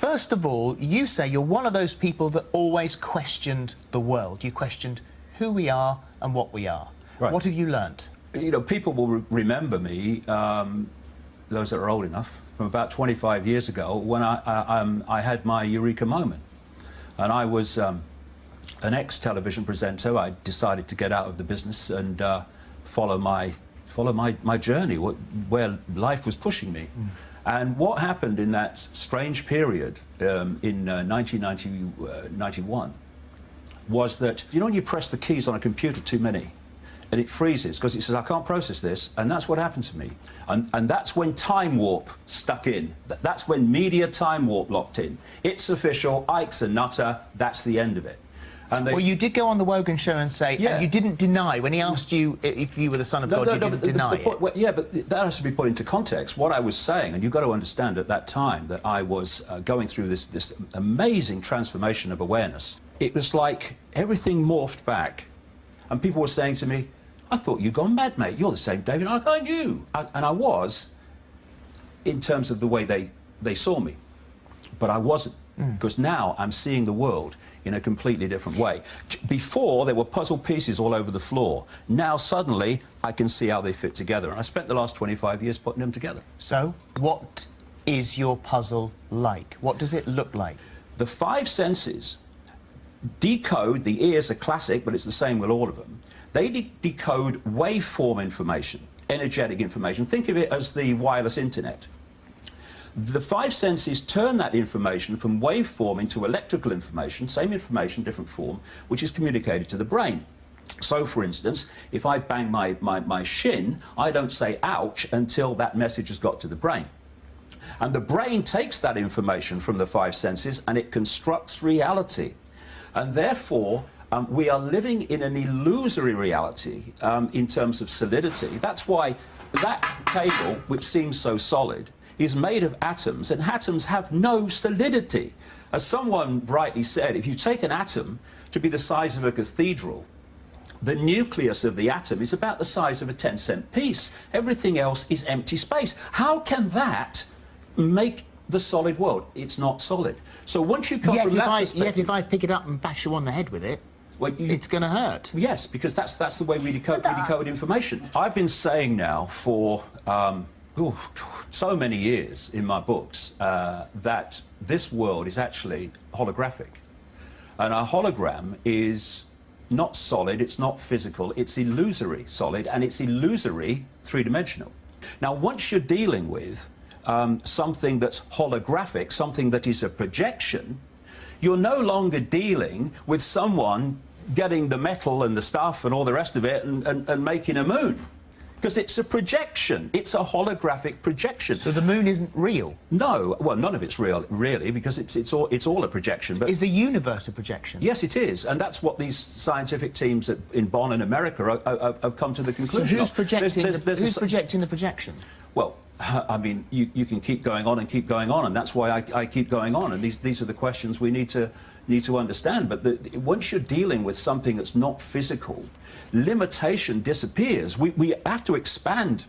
First of all, you say you're one of those people that always questioned the world. You questioned who we are and what we are. Right. What have you learnt? You know, people will remember me, those that are old enough, from about 25 years ago when I had my eureka moment. And I was an ex-television presenter. I decided to get out of the business and follow my journey, where life was pushing me. And what happened in that strange period in 1991 was that, you know, when you press the keys on a computer too many, and it freezes because it says, I can't process this, and that's what happened to me. And that's when time warp stuck in. That's when media time warp locked in. It's official, Icke's a nutter, that's the end of it. And well, you did go on the Wogan show and say, yeah. and you didn't deny, when he asked you if you were the son of God, you didn't deny it. Well, yeah, but that has to be put into context. What I was saying, and you've got to understand at that time that I was going through this amazing transformation of awareness. It was like everything morphed back. And people were saying to me, I thought you'd gone mad, mate. You're the same David I knew. And I was, in terms of the way they saw me. But I wasn't, because now I'm seeing the world in a completely different way. Before, there were puzzle pieces all over the floor. Now, suddenly, I can see how they fit together. And I spent the last 25 years putting them together. So, what is your puzzle like? What does it look like? The five senses decode, the ear's a classic, but it's the same with all of them. They decode waveform information, energetic information. Think of it as the wireless internet. The five senses turn that information from waveform into electrical information, same information, different form, which is communicated to the brain. So, for instance, if I bang my shin, I don't say ouch until that message has got to the brain. And the brain takes that information from the five senses and it constructs reality. And therefore, we are living in an illusory reality in terms of solidity. That's why that table, which seems so solid, is made of atoms, and atoms have no solidity. As someone rightly said, if you take an atom to be the size of a cathedral, the nucleus of the atom is about the size of a 10-cent piece. Everything else is empty space. How can that make the solid world? It's not solid. So once you come from that perspective... Yet if I pick it up and bash you on the head with it, well, it's going to hurt. Yes, because that's the way we decode information. I've been saying now for so many years in my books that this world is actually holographic. And a hologram is not solid, it's not physical, it's illusory solid, and it's illusory three-dimensional. Now, once you're dealing with something that's holographic, something that is a projection, you're no longer dealing with someone getting the metal and the stuff and all the rest of it and making a moon. Because it's a projection. It's a holographic projection. So the moon isn't real? No. Well, none of it's real, really, because it's all a projection. But is the universe a projection? Yes, it is. And that's what these scientific teams in Bonn and America have come to the conclusion so who's of. projecting the projection? Well, I mean, you can keep going on and keep going on, and that's why I keep going on. And these are the questions we need to understand. But once you're dealing with something that's not physical, limitation disappears. We have to expand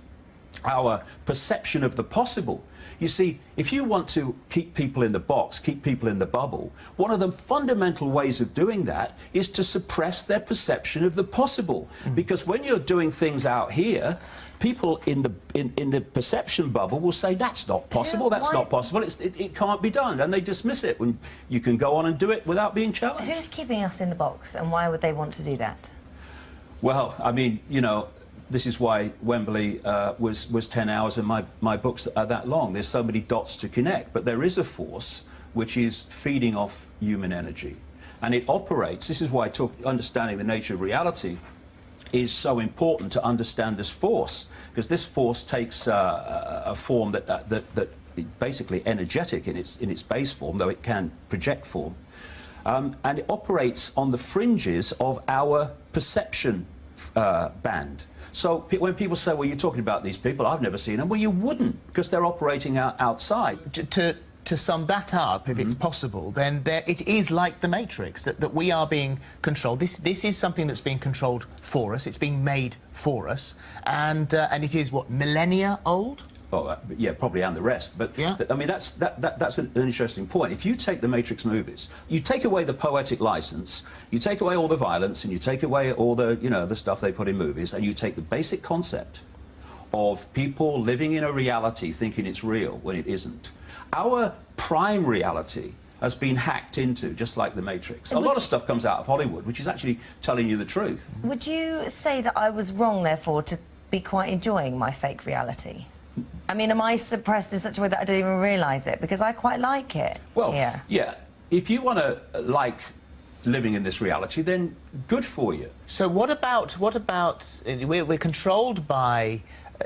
our perception of the possible. You see, if you want to keep people in the box, keep people in the bubble, one of the fundamental ways of doing that is to suppress their perception of the possible. Because when you're doing things out here, people in the perception bubble will say, that's not possible, that's not possible, it can't be done, and they dismiss it when you can go on and do it without being challenged. Who's keeping us in the box, and why would they want to do that? Well, I mean, you know, this is why Wembley was 10 hours and my books are that long. There's so many dots to connect. But there is a force which is feeding off human energy. And it operates. This is why understanding the nature of reality is so important, to understand this force. Because this force takes a form that basically energetic in its base form, though it can project form. And it operates on the fringes of our perception band. So when people say, well, you're talking about these people, I've never seen them, well, you wouldn't, because they're operating outside. To sum that up, if it's possible, then it is like the Matrix, that we are being controlled. This is something that's being controlled for us. It's being made for us. And it is, what, millennia old? well, yeah, probably and the rest. But yeah. I mean, that's an interesting point. If you take the Matrix movies, you take away the poetic license, you take away all the violence, and you take away all the, you know, the stuff they put in movies, and you take the basic concept of people living in a reality thinking it's real when it isn't. Our prime reality has been hacked into, just like the Matrix. A lot of stuff comes out of Hollywood, which is actually telling you the truth. Would you say that I was wrong, therefore, to be quite enjoying my fake reality? I mean, am I suppressed in such a way that I don't even realise it? Because I quite like it. Well, here. yeah. If you want to like living in this reality, then good for you. So what about we're controlled by.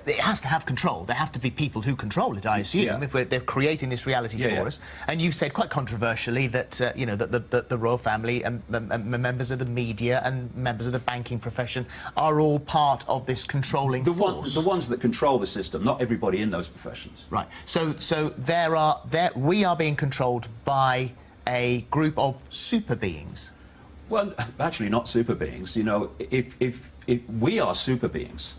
It has to have control. There have to be people who control it, I assume, Yeah. if they're creating this reality for us. And you've said quite controversially that, you know, that the royal family and members of the media and members of the banking profession are all part of this controlling force. The ones that control the system, not everybody in those professions. Right. So we are being controlled by a group of super beings. Well, actually, not super beings. You know, if we are super beings.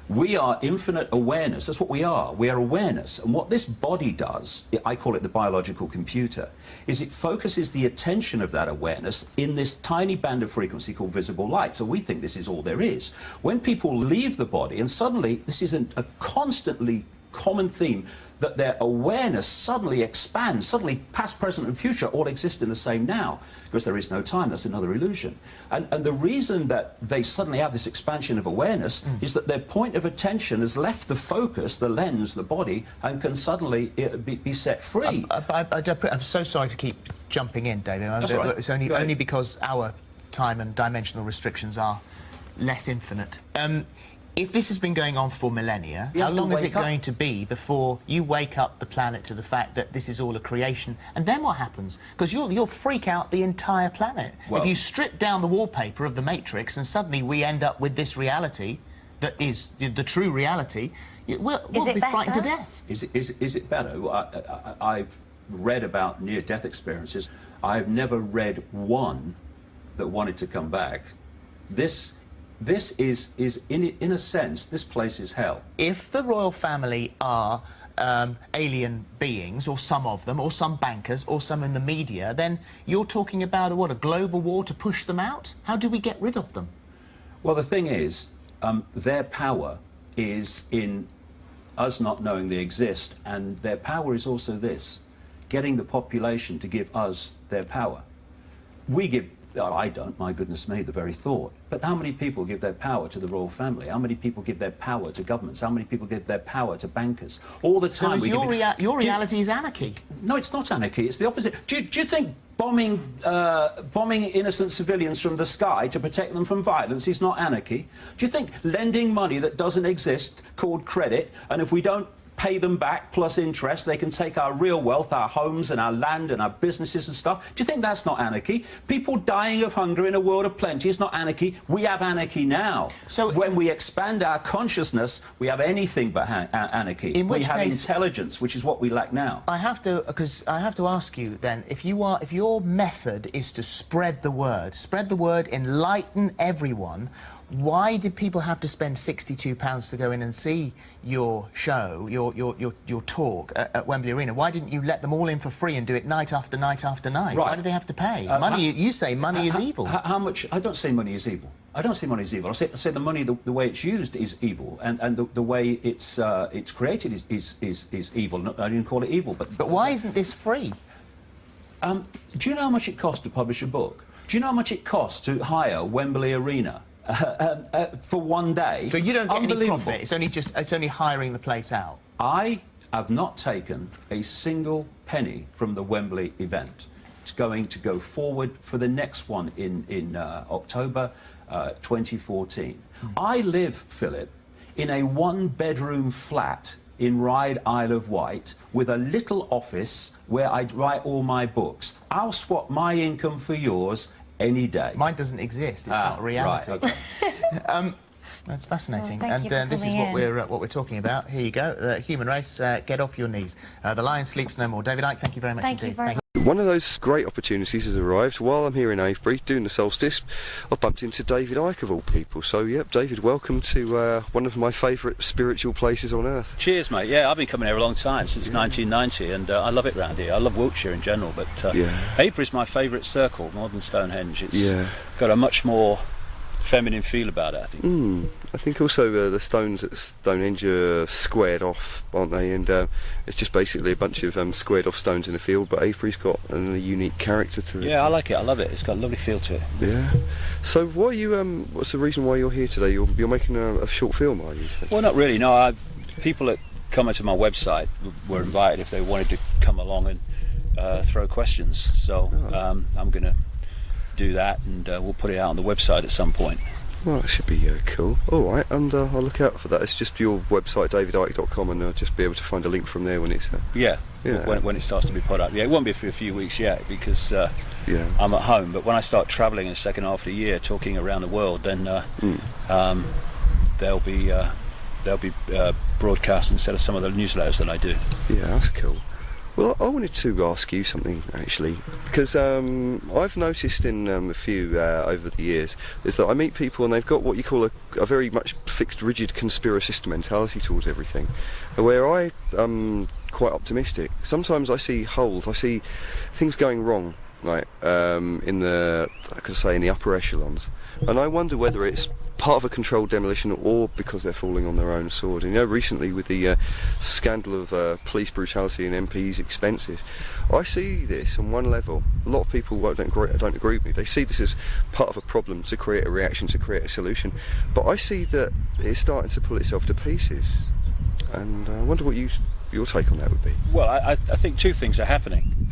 We are infinite awareness. That's what we are. We are awareness. And what this body does, I call it the biological computer, is it focuses the attention of that awareness in this tiny band of frequency called visible light. So we think this is all there is. When people leave the body, and suddenly, this is a constantly common theme, that their awareness suddenly expands, suddenly past, present and future all exist in the same now, because there is no time. That's another illusion. And the reason that they suddenly have this expansion of awareness is that their point of attention has left the focus, the lens, the body, and can suddenly be set free. I'm so sorry to keep jumping in, David. That's all right. It's only because our time and dimensional restrictions are less infinite. If this has been going on for millennia, how long is it going to be before you wake up the planet to the fact that this is all a creation? And then what happens? Because you'll freak out the entire planet. Well, if you strip down the wallpaper of the Matrix and suddenly we end up with this reality that is the true reality, we'll be frightened to death. Is it better? I've read about near-death experiences. I've never read one that wanted to come back. This is in a sense, this place is hell. If the royal family are alien beings, or some of them, or some bankers, or some in the media, then you're talking about a global war to push them out? How do we get rid of them? Well, the thing is, their power is in us not knowing they exist, and their power is also this, getting the population to give us their power. We give... Oh, I don't, my goodness me, the very thought. But how many people give their power to the royal family? How many people give their power to governments? How many people give their power to bankers? All the time. So your reality is anarchy? No, it's not anarchy. It's the opposite. Do you think bombing innocent civilians from the sky to protect them from violence is not anarchy? Do you think lending money that doesn't exist, called credit, and if we don't pay them back plus interest, they can take our real wealth, our homes and our land and our businesses and stuff? Do you think that's not anarchy? People dying of hunger in a world of plenty is not anarchy. We have anarchy now. So when we expand our consciousness, we have anything but anarchy. We have intelligence, which is what we lack now. I have to ask you then, if your method is to spread the word, enlighten everyone, why did people have to spend £62 to go in and see your show, your talk at Wembley Arena? Why didn't you let them all in for free and do it night after night after night? Right. Why did they have to pay? Money, you say money is evil. How much? I don't say money is evil. I don't say money is evil. I say the money, the way it's used is evil, and the way it's created is evil. I didn't call it evil, but why isn't this free? Do you know how much it costs to publish a book? Do you know how much it costs to hire Wembley Arena? For one day. So you don't get any profit. It's only hiring the place out. I have not taken a single penny from the Wembley event. It's going to go forward for the next one in October 2014. I live, Philip, in a one-bedroom flat in Ryde, Isle of Wight, with a little office where I'd write all my books. I'll swap my income for yours any day. Mine doesn't exist. It's not reality. Right, okay. That's fascinating. Well, thank you for this is coming what we're talking about. Here you go. Human race, get off your knees. The lion sleeps no more. David Icke, thank you very much Thank you indeed. very much. One of those great opportunities has arrived while I'm here in Avebury doing the solstice. I've bumped into David Icke of all people. So, yep, David, welcome to one of my favourite spiritual places on earth. Cheers, mate. Yeah, I've been coming here a long time, since 1990, and I love it round here. I love Wiltshire in general, but Avebury's my favourite circle, more than Stonehenge. It's got a much more feminine feel about it, I think. I think also the stones at Stonehenge are squared off, aren't they? And it's just basically a bunch of squared off stones in a field, but Avebury's got a unique character to it. Yeah, I like it. I love it. It's got a lovely feel to it. Yeah. So why are you, what's the reason why you're here today? You're making a short film, are you? Well, not really, no. People that come to my website were invited if they wanted to come along and throw questions. So I'm going to do that, and we'll put it out on the website at some point. Well, that should be cool. All right, and I'll look out for that. It's just your website, davidicke.com, and I'll just be able to find a link from there when it's... When it starts to be put up. Yeah, it won't be for a few weeks yet because I'm at home, but when I start travelling in the second half of the year, talking around the world, then they'll be broadcast instead of some of the newsletters that I do. Yeah, that's cool. Well, I wanted to ask you something, actually, because I've noticed in a few over the years is that I meet people and they've got what you call a very much fixed, rigid conspiracist mentality towards everything, where I'm quite optimistic. Sometimes I see holes, I see things going wrong, like in the upper echelons, and I wonder whether it's part of a controlled demolition or because they're falling on their own sword. And, recently with the scandal of police brutality and MPs' expenses, I see this on one level. A lot of people don't agree with me. They see this as part of a problem to create a reaction, to create a solution. But I see that it's starting to pull itself to pieces. And I wonder what your take on that would be. Well, I think two things are happening.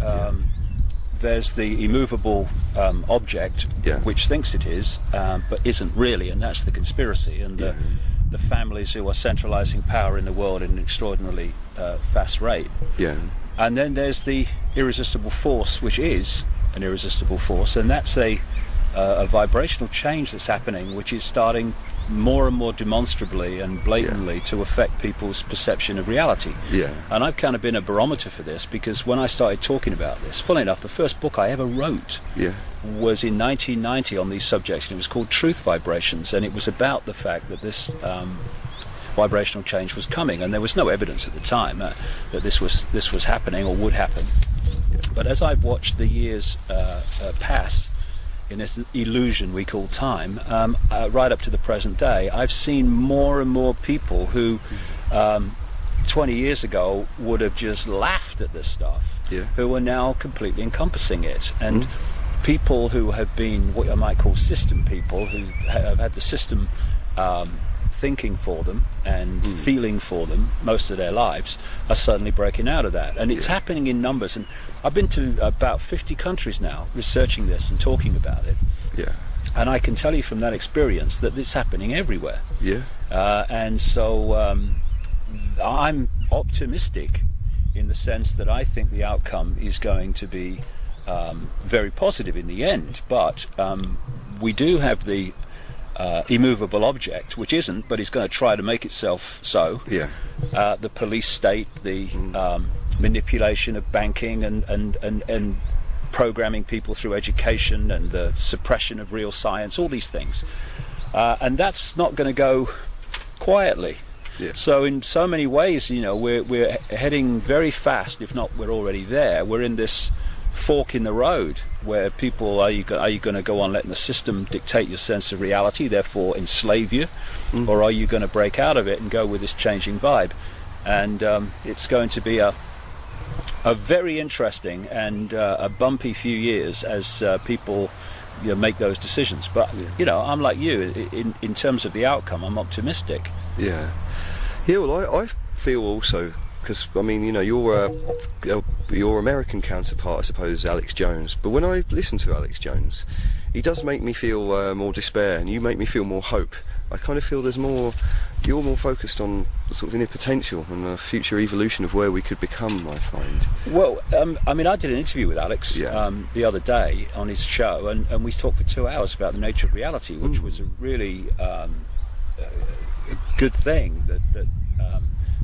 There's the immovable object, which thinks it is, but isn't really, and that's the conspiracy, and the families who are centralising power in the world at an extraordinarily fast rate. Yeah. And then there's the irresistible force, which is an irresistible force, and that's a vibrational change that's happening, which is starting more and more demonstrably and blatantly to affect people's perception of reality. Yeah. And I've kind of been a barometer for this, because when I started talking about this, funnily enough, the first book I ever wrote was in 1990 on these subjects, and it was called Truth Vibrations, and it was about the fact that this vibrational change was coming, and there was no evidence at the time that this was happening or would happen. But as I've watched the years pass in this illusion we call time, right up to the present day, I've seen more and more people who 20 years ago would have just laughed at this stuff, who are now completely encompassing it. And people who have been what I might call system people, who have had the system thinking for them and feeling for them most of their lives, are suddenly breaking out of that. And it's happening in numbers, and I've been to about 50 countries now researching this and talking about it. And I can tell you from that experience that it's happening everywhere. And so I'm optimistic in the sense that I think the outcome is going to be very positive in the end, but we do have the immovable object, which isn't, but is going to try to make itself so. The police state, the manipulation of banking and programming people through education, and the suppression of real science, all these things. And that's not going to go quietly. So in so many ways, we're heading very fast, if not we're already there. We're in this fork in the road where people, are you going to go on letting the system dictate your sense of reality, therefore enslave you, or are you going to break out of it and go with this changing vibe? And it's going to be a very interesting and a bumpy few years as people make those decisions. But I'm like you in terms of the outcome. I'm optimistic. Well, I feel also, because your American counterpart, I suppose, Alex Jones. But when I listen to Alex Jones, he does make me feel more despair, and you make me feel more hope. I kind of feel you're more focused on sort of inner potential and the future evolution of where we could become, I find. Well, I did an interview with Alex the other day on his show, and we talked for 2 hours about the nature of reality, which was a really a good thing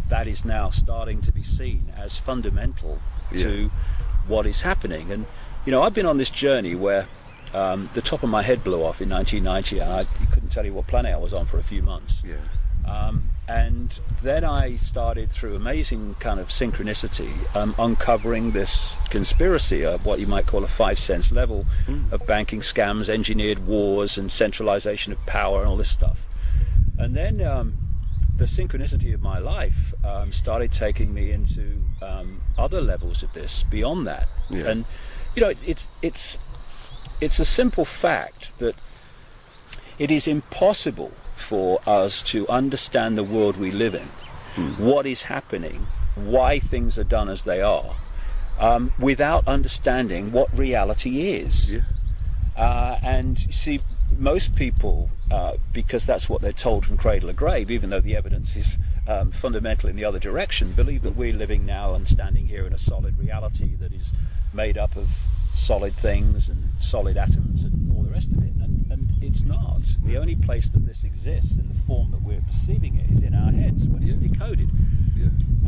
that is now starting to be seen as fundamental to what is happening. And I've been on this journey where the top of my head blew off in 1990, and I couldn't tell you what planet I was on for a few months. And then I started, through amazing kind of synchronicity, uncovering this conspiracy of what you might call a 5 sense level of banking scams, engineered wars, and centralization of power and all this stuff. And then the synchronicity of my life started taking me into other levels of this beyond that. And it's a simple fact that it is impossible for us to understand the world we live in, what is happening, why things are done as they are, without understanding what reality is. And see, most people, because that's what they're told from cradle to grave, even though the evidence is fundamental in the other direction, believe that we're living now and standing here in a solid reality that is made up of solid things and solid atoms and all the rest of it. And it's not. The only place that this exists in the form that we're perceiving it is in our heads when it's decoded.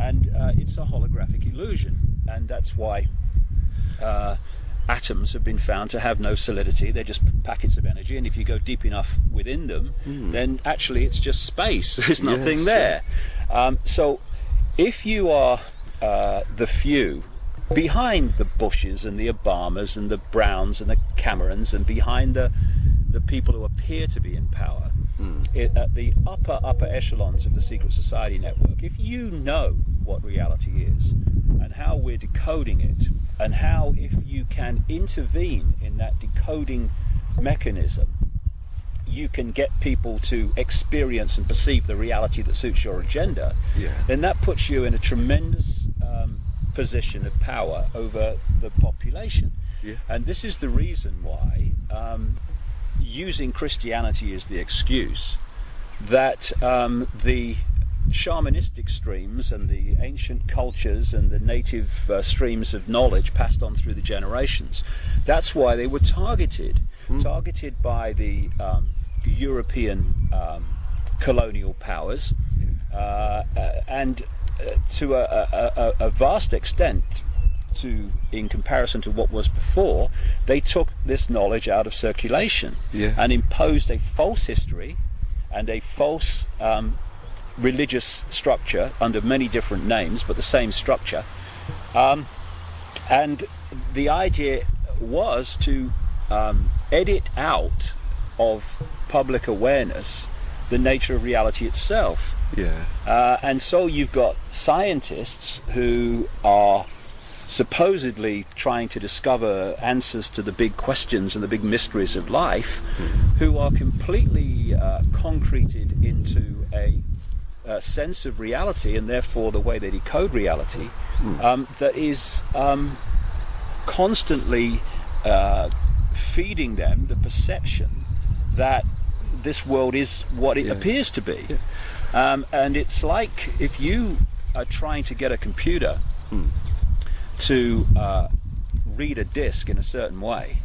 And it's a holographic illusion. And that's why atoms have been found to have no solidity. They're just packets of energy. And if you go deep enough within them, then actually it's just space. There's nothing there. So if you are the few behind the Bushes and the Obamas and the Browns and the Camerons, and behind the people who appear to be in power, at the upper echelons of the secret society network, if you know what reality is and how we're decoding it, and how, if you can intervene in that decoding mechanism, you can get people to experience and perceive the reality that suits your agenda, then that puts you in a tremendous position of power over the population. And this is the reason why, using Christianity as the excuse, that the shamanistic streams and the ancient cultures and the native streams of knowledge passed on through the generations, that's why they were targeted by the European colonial powers, and to a vast extent, in comparison to what was before, they took this knowledge out of circulation and imposed a false history and a false religious structure under many different names, but the same structure. And the idea was to edit out of public awareness the nature of reality itself. And so you've got scientists who are supposedly trying to discover answers to the big questions and the big mysteries of life, who are completely concreted into a sense of reality, and therefore the way they decode reality, that is constantly feeding them the perception that this world is what it appears to be. And it's like if you are trying to get a computer to read a disc in a certain way,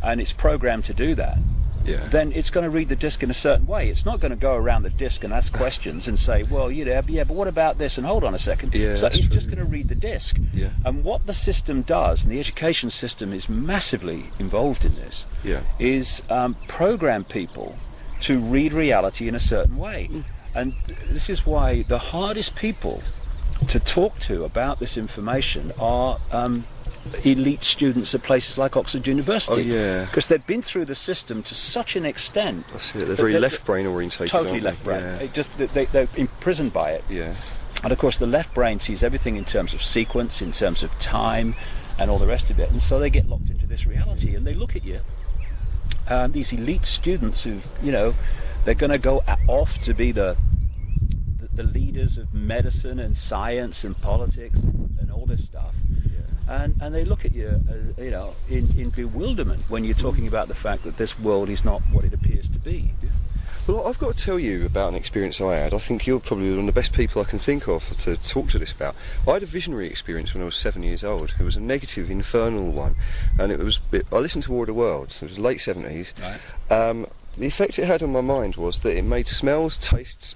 and it's programmed to do that, then it's going to read the disc in a certain way. It's not going to go around the disc and ask questions and say, well, but what about this? And hold on a second. So it's just going to read the disc. And what the system does, and the education system is massively involved in this, is program people to read reality in a certain way. And this is why the hardest people to talk to about this information are elite students at places like Oxford University, because they've been through the system to such an extent. That's it. They're very left brain orientated. Totally left brain. They're imprisoned by it. And of course, the left brain sees everything in terms of sequence, in terms of time, and all the rest of it. And so they get locked into this reality, and they look at you. These elite students who, they're going to go off to be the leaders of medicine and science and politics and all this stuff. And they look at you, in bewilderment when you're talking about the fact that this world is not what it appears to be. Well, I've got to tell you about an experience I had. I think you're probably one of the best people I can think of to talk to this about. I had a visionary experience when I was 7 years old. It was a negative, infernal one, and I listened to War of the Worlds. It was late 70s. the effect it had on my mind was that it made smells, tastes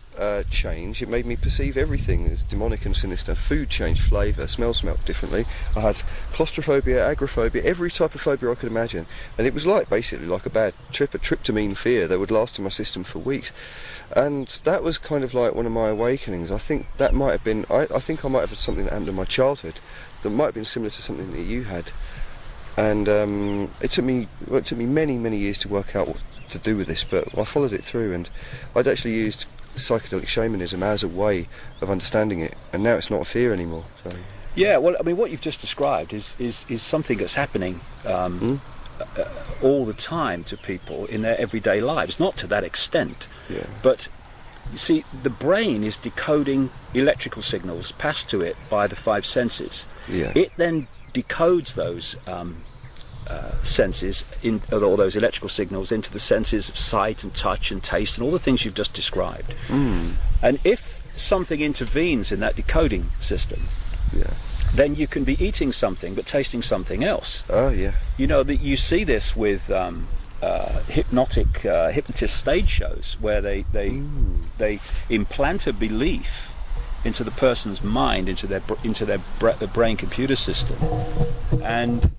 change. It made me perceive everything as demonic and sinister. Food changed flavour, smelt differently. I had claustrophobia, agoraphobia, every type of phobia I could imagine. And it was like, basically, like a bad trip, a tryptamine fear that would last in my system for weeks. And that was kind of like one of my awakenings. I think that might have been, I think I might have had something that happened in my childhood that might have been similar to something that you had. And it took me many years to work out what to do with this, but I followed it through, and I'd actually used psychedelic shamanism as a way of understanding it, and now it's not a fear anymore. So. Yeah, well, I mean, what you've just described is something that's happening all the time to people in their everyday lives. Not to that extent, but you see, the brain is decoding electrical signals passed to it by the five senses. Yeah. It then decodes those senses, or those electrical signals, into the senses of sight and touch and taste and all the things you've just described. And if something intervenes in that decoding system, then you can be eating something but tasting something else. Oh yeah. You know that you see this with hypnotist stage shows where they implant a belief into the person's mind, into their brain computer system, and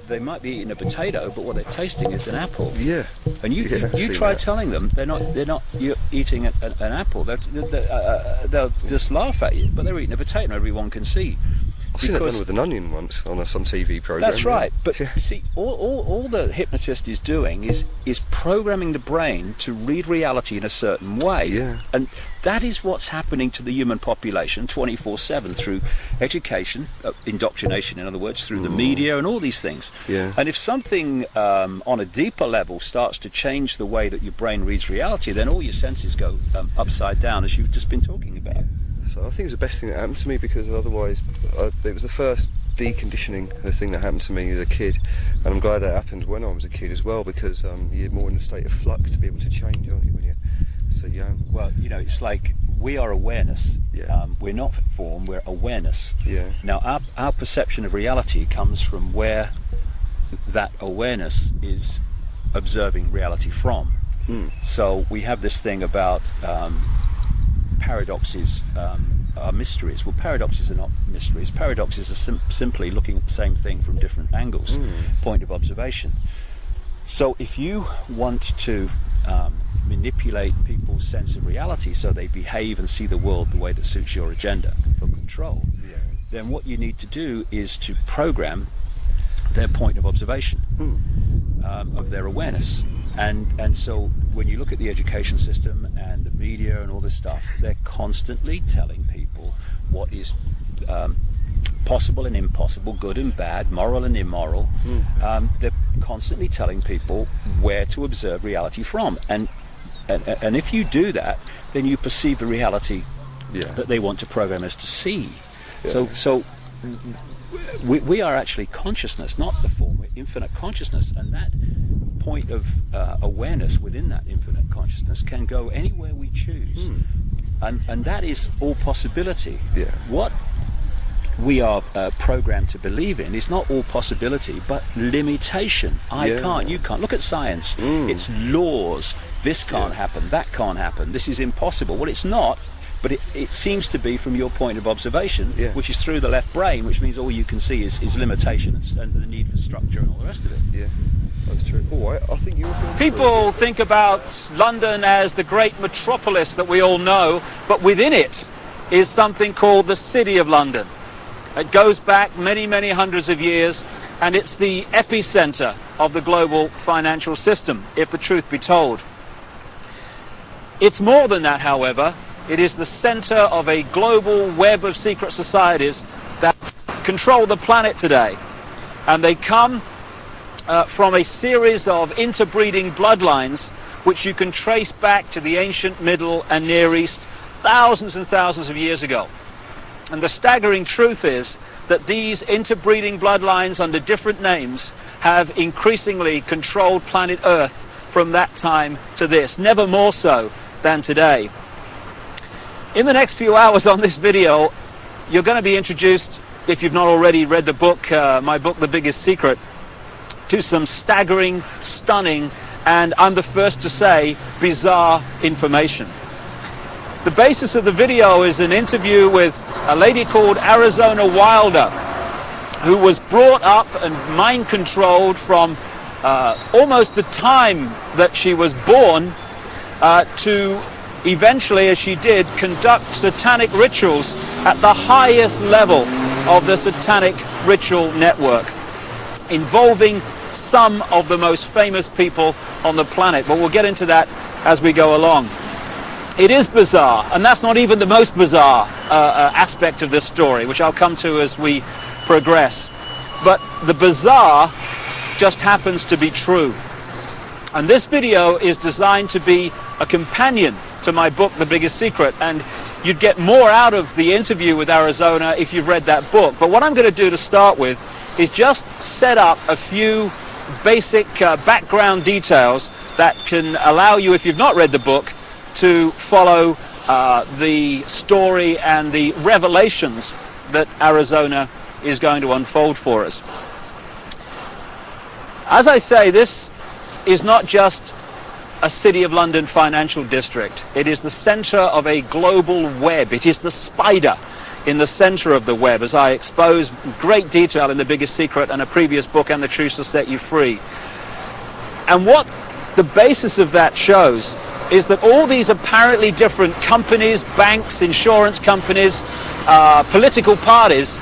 they might be eating a potato, but what they're tasting is an apple. Yeah. And you try telling them they're not you're eating an apple. They'll just laugh at you, but they're eating a potato, and everyone can see. I've seen it done with an onion once on some TV program. That's right. But see, all the hypnotist is doing is programming the brain to read reality in a certain way. Yeah. And that is what's happening to the human population 24/7 through education, indoctrination, in other words, through the media and all these things. Yeah. And if something on a deeper level starts to change the way that your brain reads reality, then all your senses go upside down, as you've just been talking about. So I think it was the best thing that happened to me, because otherwise it was the first deconditioning thing that happened to me as a kid, and I'm glad that happened when I was a kid as well, because you're more in a state of flux to be able to change, aren't you, when you're so young. Well, you know, it's like we are awareness. Yeah. We're not form, we're awareness. Yeah. Now our perception of reality comes from where that awareness is observing reality from. So we have this thing about paradoxes are mysteries. Well, paradoxes are not mysteries. Paradoxes are simply looking at the same thing from different angles, point of observation. So if you want to manipulate people's sense of reality so they behave and see the world the way that suits your agenda for control, then what you need to do is to program their point of observation, of their awareness. And so when you look at the education system and the media and all this stuff, they're constantly telling people what is possible and impossible, good and bad, moral and immoral. They're constantly telling people where to observe reality from. And if you do that, then you perceive the reality that they want to program us to see. So we are actually consciousness, not the form. We're infinite consciousness, and that point of awareness within that infinite consciousness can go anywhere we choose, and that is all possibility. What we are programmed to believe in is not all possibility but limitation. I can't, you can't. Look at science. It's laws. This can't happen, that can't happen, this is impossible. Well, it's not, but it seems to be from your point of observation, which is through the left brain, which means all you can see is limitation and the need for structure and all the rest of it. Yeah, that's true. Oh, I think you were People think about London as the great metropolis that we all know, but within it is something called the City of London. It goes back many, many hundreds of years, and it's the epicenter of the global financial system, if the truth be told. It's more than that, however. It is the center of a global web of secret societies that control the planet today. And they come from a series of interbreeding bloodlines which you can trace back to the ancient Middle and Near East thousands and thousands of years ago. And the staggering truth is that these interbreeding bloodlines under different names have increasingly controlled planet Earth from that time to this, never more so than today. In the next few hours on this video, you're going to be introduced, if you've not already read the book, my book, The Biggest Secret, to some staggering, stunning, and I'm the first to say, bizarre information. The basis of the video is an interview with a lady called Arizona Wilder, who was brought up and mind controlled from almost the time that she was born to eventually, as she did, conduct satanic rituals at the highest level of the satanic ritual network, involving some of the most famous people on the planet. But we'll get into that as we go along. It is bizarre, and that's not even the most bizarre aspect of this story, which I'll come to as we progress. But the bizarre just happens to be true. And this video is designed to be a companion to my book, The Biggest Secret, and you'd get more out of the interview with Arizona if you've read that book. But what I'm going to do to start with is just set up a few basic background details that can allow you, if you've not read the book, to follow the story and the revelations that Arizona is going to unfold for us. As I say, this is not just a City of London financial district. It is the center of a global web. It is the spider in the center of the web, as I expose great detail in The Biggest Secret and a previous book, And the Truth Shall Set You Free. And what the basis of that shows is that all these apparently different companies, banks, insurance companies, political parties,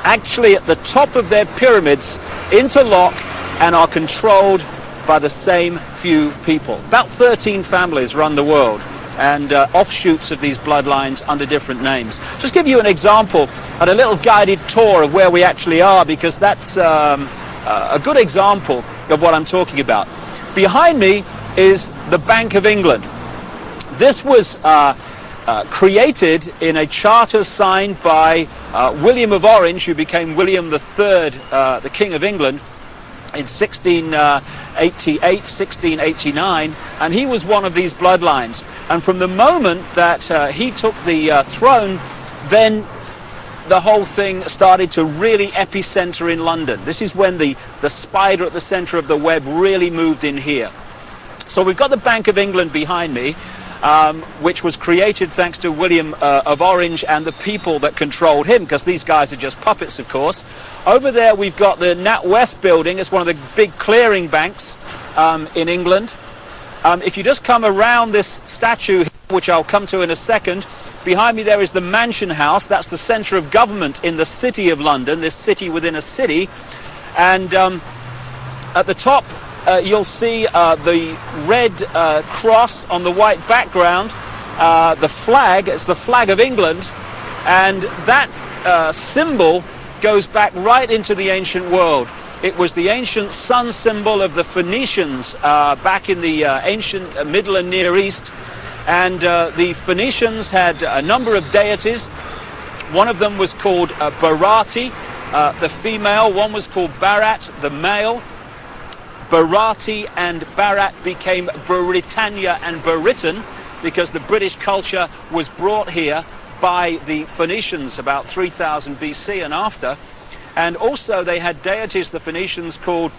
actually at the top of their pyramids interlock and are controlled by the same few people. About 13 families run the world, and offshoots of these bloodlines under different names. Just give you an example and a little guided tour of where we actually are, because that's a good example of what I'm talking about. Behind me is the Bank of England. This was created in a charter signed by William of Orange, who became William III, the King of England, in 1688, 1689, and he was one of these bloodlines. And from the moment that he took the throne, then the whole thing started to really epicenter in London. This is when the spider at the center of the web really moved in here. So we've got the Bank of England behind me, which was created thanks to William of Orange and the people that controlled him, because these guys are just puppets, of course. Over there we've got the NatWest building. It's one of the big clearing banks in England. If you just come around this statue, which I'll come to in a second, behind me there is the Mansion House. That's the centre of government in the City of London, this city within a city. And at the top you'll see the red cross on the white background, the flag. It's the flag of England, and that symbol goes back right into the ancient world. It was the ancient sun symbol of the Phoenicians back in the ancient Middle and Near East. And the Phoenicians had a number of deities. One of them was called Barati, the female. One was called Barat, the male. Barati and Barat became Britannia and Britain because the British culture was brought here by the Phoenicians about 3000 BC and after. And also they had deities, the Phoenicians, called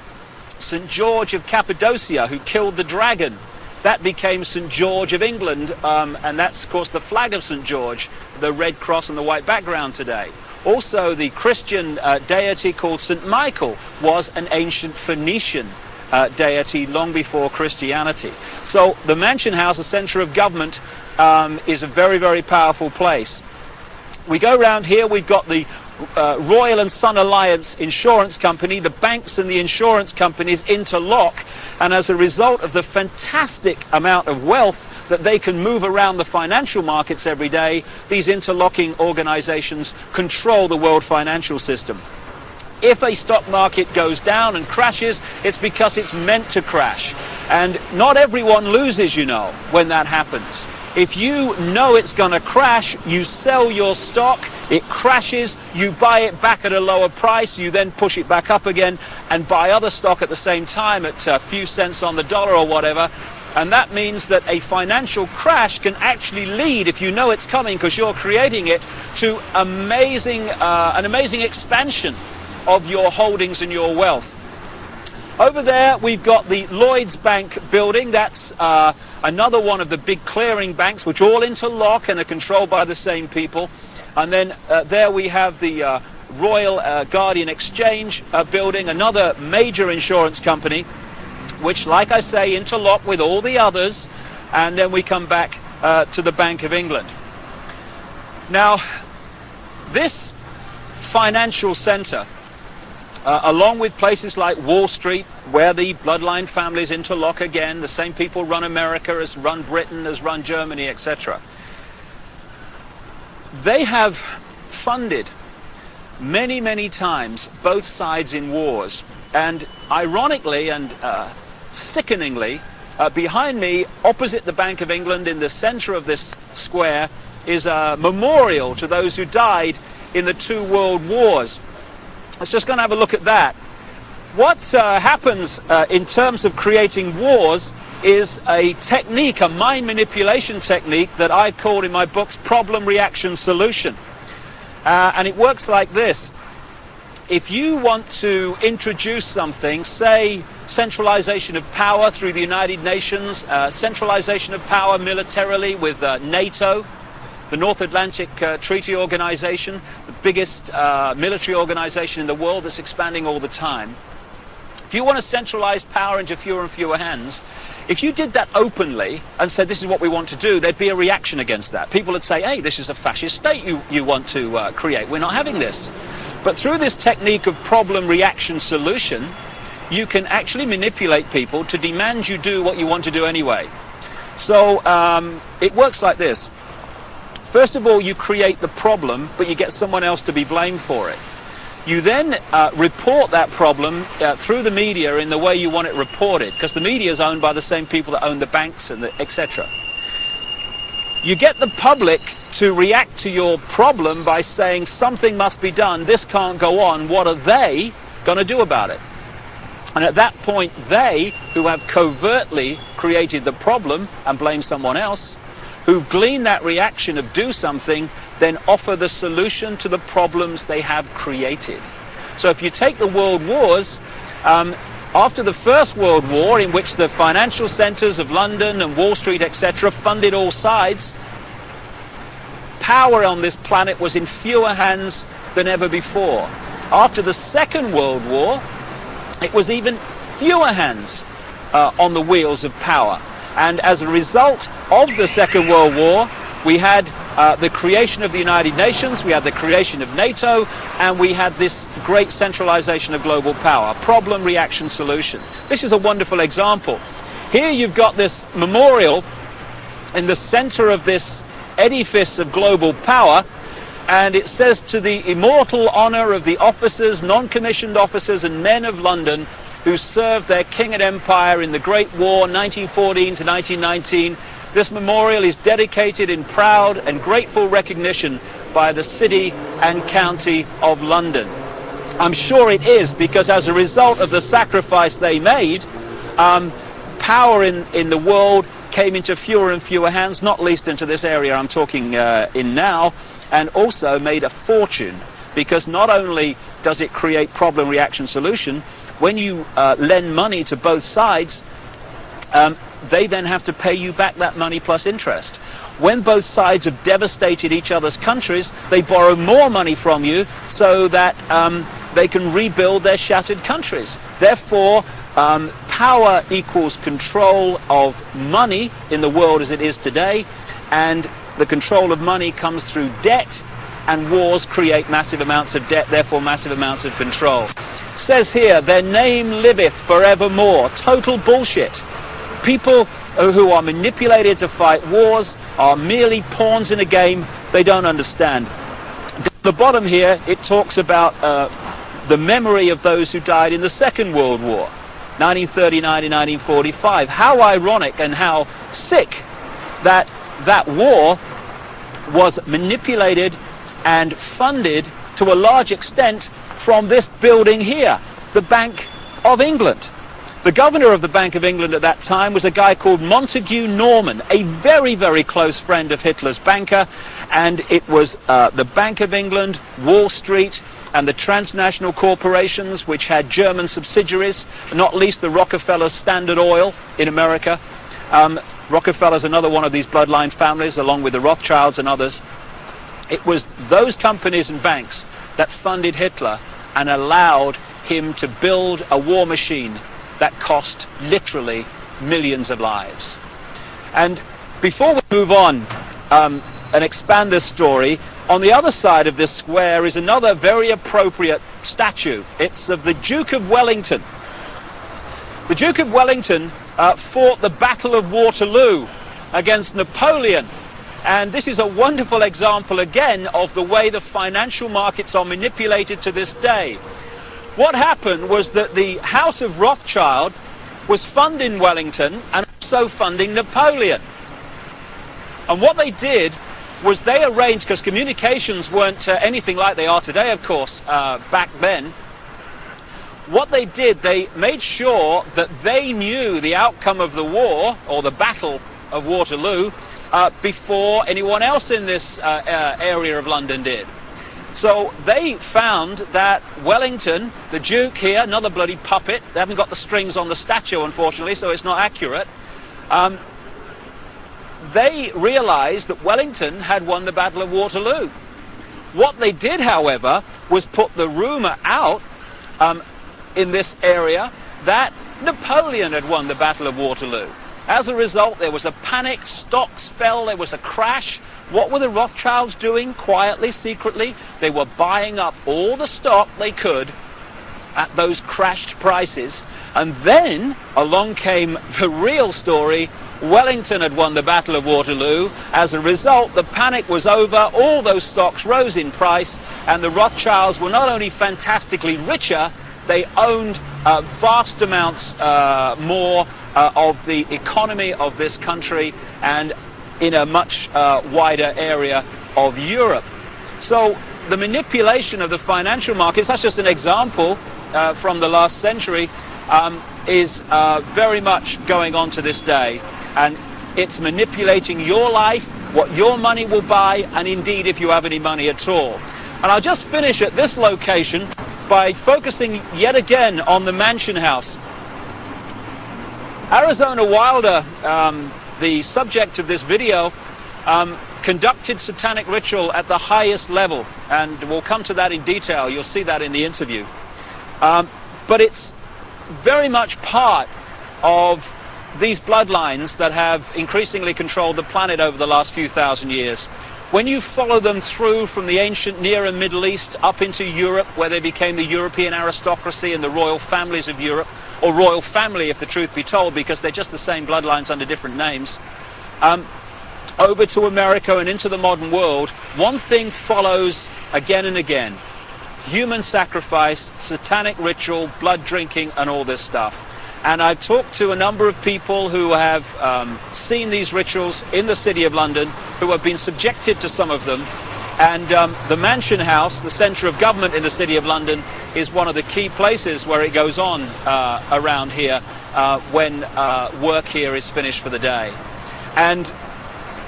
St. George of Cappadocia, who killed the dragon. That became St. George of England, and that's, of course, the flag of St. George, the red cross on the white background today. Also, the Christian deity called St. Michael was an ancient Phoenician deity long before Christianity. So the Mansion House, the centre of government, is a very, very powerful place. We go around here, we've got the Royal and Son Alliance Insurance Company. The banks and the insurance companies interlock, and as a result of the fantastic amount of wealth that they can move around the financial markets every day, these interlocking organizations control the world financial system. If a stock market goes down and crashes, it's because it's meant to crash. And not everyone loses, you know, when that happens. If you know it's going to crash, you sell your stock, it crashes, you buy it back at a lower price, you then push it back up again and buy other stock at the same time at a few cents on the dollar or whatever. And that means that a financial crash can actually lead, if you know it's coming because you're creating it, to an amazing expansion of your holdings and your wealth. Over there, we've got the Lloyds Bank building. That's another one of the big clearing banks, which all interlock and are controlled by the same people. And then there we have the Royal Guardian Exchange building, another major insurance company, which, like I say, interlock with all the others. And then we come back to the Bank of England. Now, this financial centre, along with places like Wall Street, where the bloodline families interlock again, the same people run America as run Britain, as run Germany, etc. They have funded many, many times both sides in wars. And ironically and sickeningly, behind me, opposite the Bank of England, in the centre of this square, is a memorial to those who died in the 2 world wars. Let's just go and have a look at that. What happens in terms of creating wars is a technique, a mind manipulation technique that I've called in my books problem, reaction, solution. And it works like this. If you want to introduce something, say centralization of power through the United Nations, centralization of power militarily with NATO, the North Atlantic Treaty Organization, the biggest military organization in the world that's expanding all the time. If you want to centralize power into fewer and fewer hands, if you did that openly and said this is what we want to do, there'd be a reaction against that. People would say, hey, this is a fascist state you want to create. We're not having this. But through this technique of problem, reaction, solution, you can actually manipulate people to demand you do what you want to do anyway. So it works like this. First of all, you create the problem, but you get someone else to be blamed for it. You then report that problem through the media in the way you want it reported, because the media is owned by the same people that own the banks and etc. You get the public to react to your problem by saying something must be done, this can't go on, what are they going to do about it? And at that point, they, who have covertly created the problem and blame someone else, who've gleaned that reaction of do something, then offer the solution to the problems they have created. So if you take the world wars, after the First World War, in which the financial centres of London and Wall Street, etc., funded all sides, power on this planet was in fewer hands than ever before. After the Second World War, it was even fewer hands on the wheels of power. And as a result of the Second World War, we had the creation of the United Nations, we had the creation of NATO, and we had this great centralization of global power. Problem, reaction, solution. This is a wonderful example. Here you've got this memorial in the center of this edifice of global power, and it says, to the immortal honor of the officers, non-commissioned officers and men of London who served their king and empire in the Great War 1914 to 1919, this memorial is dedicated in proud and grateful recognition by the City and County of London. I'm sure it is, because as a result of the sacrifice they made, power in the world came into fewer and fewer hands, not least into this area I'm talking in now, and also made a fortune, because not only does it create problem, reaction, solution, when you lend money to both sides, they then have to pay you back that money plus interest. When both sides have devastated each other's countries, they borrow more money from you so that they can rebuild their shattered countries. Therefore, power equals control of money in the world as it is today, and the control of money comes through debt, and wars create massive amounts of debt, therefore massive amounts of control. It says here, their name liveth forevermore. Total bullshit. People who are manipulated to fight wars are merely pawns in a game they don't understand. At the bottom here, it talks about the memory of those who died in the Second World War, 1939 to 1945. How ironic and how sick that that war was manipulated and funded to a large extent from this building here, the Bank of England. The governor of the Bank of England at that time was a guy called Montague Norman, a very, very close friend of Hitler's banker, and it was the Bank of England, Wall Street, and the transnational corporations which had German subsidiaries, not least the Rockefeller Standard Oil in America. Rockefeller's another one of these bloodline families, along with the Rothschilds and others. It was those companies and banks that funded Hitler and allowed him to build a war machine that cost literally millions of lives. And before we move on and expand this story, on the other side of this square is another very appropriate statue. It's of the Duke of Wellington. The Duke of Wellington fought the Battle of Waterloo against Napoleon. And this is a wonderful example again of the way the financial markets are manipulated to this day. What happened was that the House of Rothschild was funding Wellington and also funding Napoleon. And what they did was they arranged, because communications weren't anything like they are today, of course, back then. What they did, they made sure that they knew the outcome of the war, or the Battle of Waterloo, before anyone else in this area of London did. So they found that Wellington, the Duke here, another bloody puppet, they haven't got the strings on the statue unfortunately, so it's not accurate, they realized that Wellington had won the Battle of Waterloo. What they did, however, was put the rumor out in this area that Napoleon had won the Battle of Waterloo. As a result, there was a panic, stocks fell, there was a crash. What were the Rothschilds doing quietly, secretly? They were buying up all the stock they could at those crashed prices. And then along came the real story. Wellington had won the Battle of Waterloo. As a result, the panic was over, all those stocks rose in price, and the Rothschilds were not only fantastically richer, they owned vast amounts more of the economy of this country and in a much wider area of Europe. So the manipulation of the financial markets, that's just an example from the last century, is very much going on to this day. And it's manipulating your life, what your money will buy, and indeed if you have any money at all. And I'll just finish at this location by focusing yet again on the Mansion House. Arizona Wilder, the subject of this video, conducted satanic ritual at the highest level, and we'll come to that in detail. You'll see that in the interview. But it's very much part of these bloodlines that have increasingly controlled the planet over the last few thousand years. When you follow them through from the ancient Near and Middle East up into Europe, where they became the European aristocracy and the royal families of Europe, or royal family if the truth be told, because they're just the same bloodlines under different names, over to America and into the modern world, one thing follows again and again: human sacrifice, satanic ritual, blood drinking, and all this stuff. And I've talked to a number of people who have seen these rituals in the City of London, who have been subjected to some of them. And the Mansion House, the centre of government in the City of London, is one of the key places where it goes on around here when work here is finished for the day. And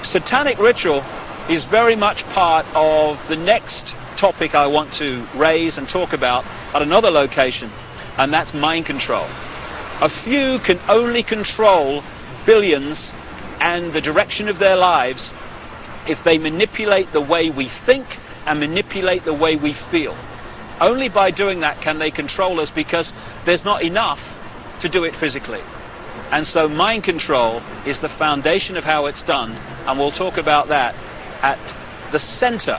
satanic ritual is very much part of the next topic I want to raise and talk about at another location, and that's mind control. A few can only control billions and the direction of their lives if they manipulate the way we think and manipulate the way we feel. Only by doing that can they control us, because there's not enough to do it physically. And so mind control is the foundation of how it's done, and we'll talk about that at the center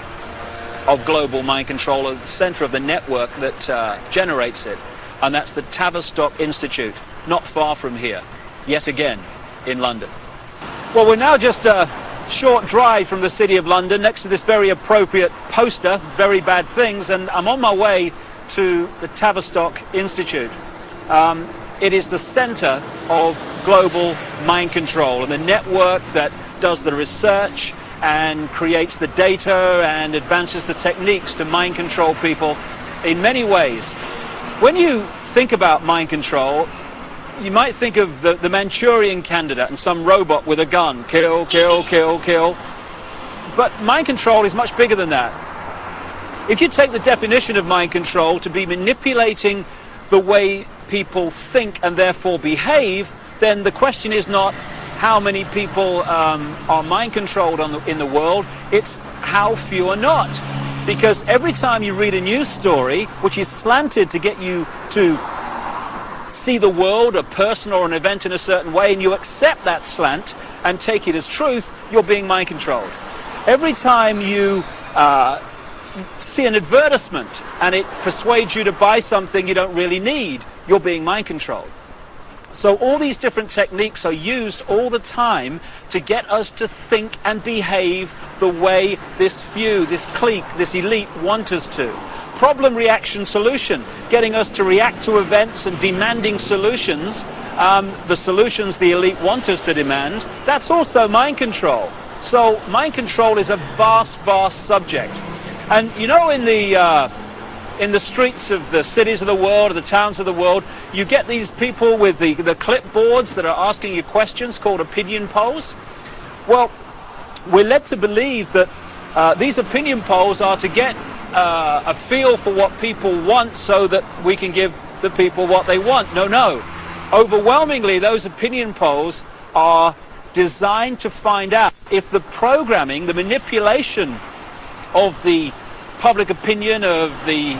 of global mind control, at the center of the network that generates it, and that's the Tavistock Institute, not far from here, yet again in London. Well, we're now just a short drive from the City of London, next to this very appropriate poster, Very Bad Things, and I'm on my way to the Tavistock Institute. It is the center of global mind control and the network that does the research and creates the data and advances the techniques to mind control people in many ways. When you think about mind control, you might think of the Manchurian candidate and some robot with a gun. Kill, kill, kill, kill. But mind control is much bigger than that. If you take the definition of mind control to be manipulating the way people think and therefore behave, then the question is not how many people are mind controlled in the world, it's how few are not. Because every time you read a news story which is slanted to get you to see the world, a person or an event in a certain way, and you accept that slant and take it as truth, you're being mind controlled. Every time you see an advertisement and it persuades you to buy something you don't really need, you're being mind controlled. So all these different techniques are used all the time to get us to think and behave the way this few, this clique, this elite want us to. Problem, reaction, solution, getting us to react to events and demanding solutions, the solutions the elite want us to demand, that's also mind control. So mind control is a vast, vast subject. And you know, in the streets of the cities of the world, or the towns of the world, you get these people with the clipboards that are asking you questions called opinion polls. Well, we're led to believe that these opinion polls are to get a feel for what people want so that we can give the people what they want. No, no. Overwhelmingly, those opinion polls are designed to find out if the programming, the manipulation of the public opinion, of the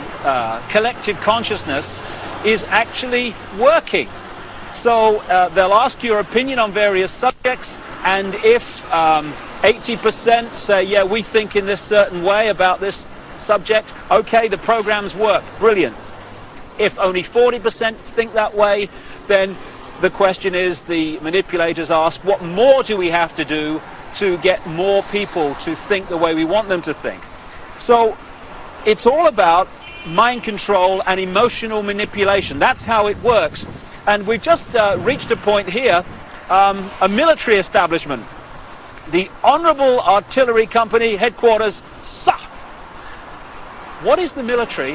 collective consciousness, is actually working. So they'll ask your opinion on various subjects, and if 80% say, yeah, we think in this certain way about this subject, okay, the programs work, brilliant. If only 40% think that way, then the question is, the manipulators ask, what more do we have to do to get more people to think the way we want them to think? So it's all about mind control and emotional manipulation. That's how it works. And we've just reached a point here, a military establishment. The Honourable Artillery Company headquarters, SAH. What is the military?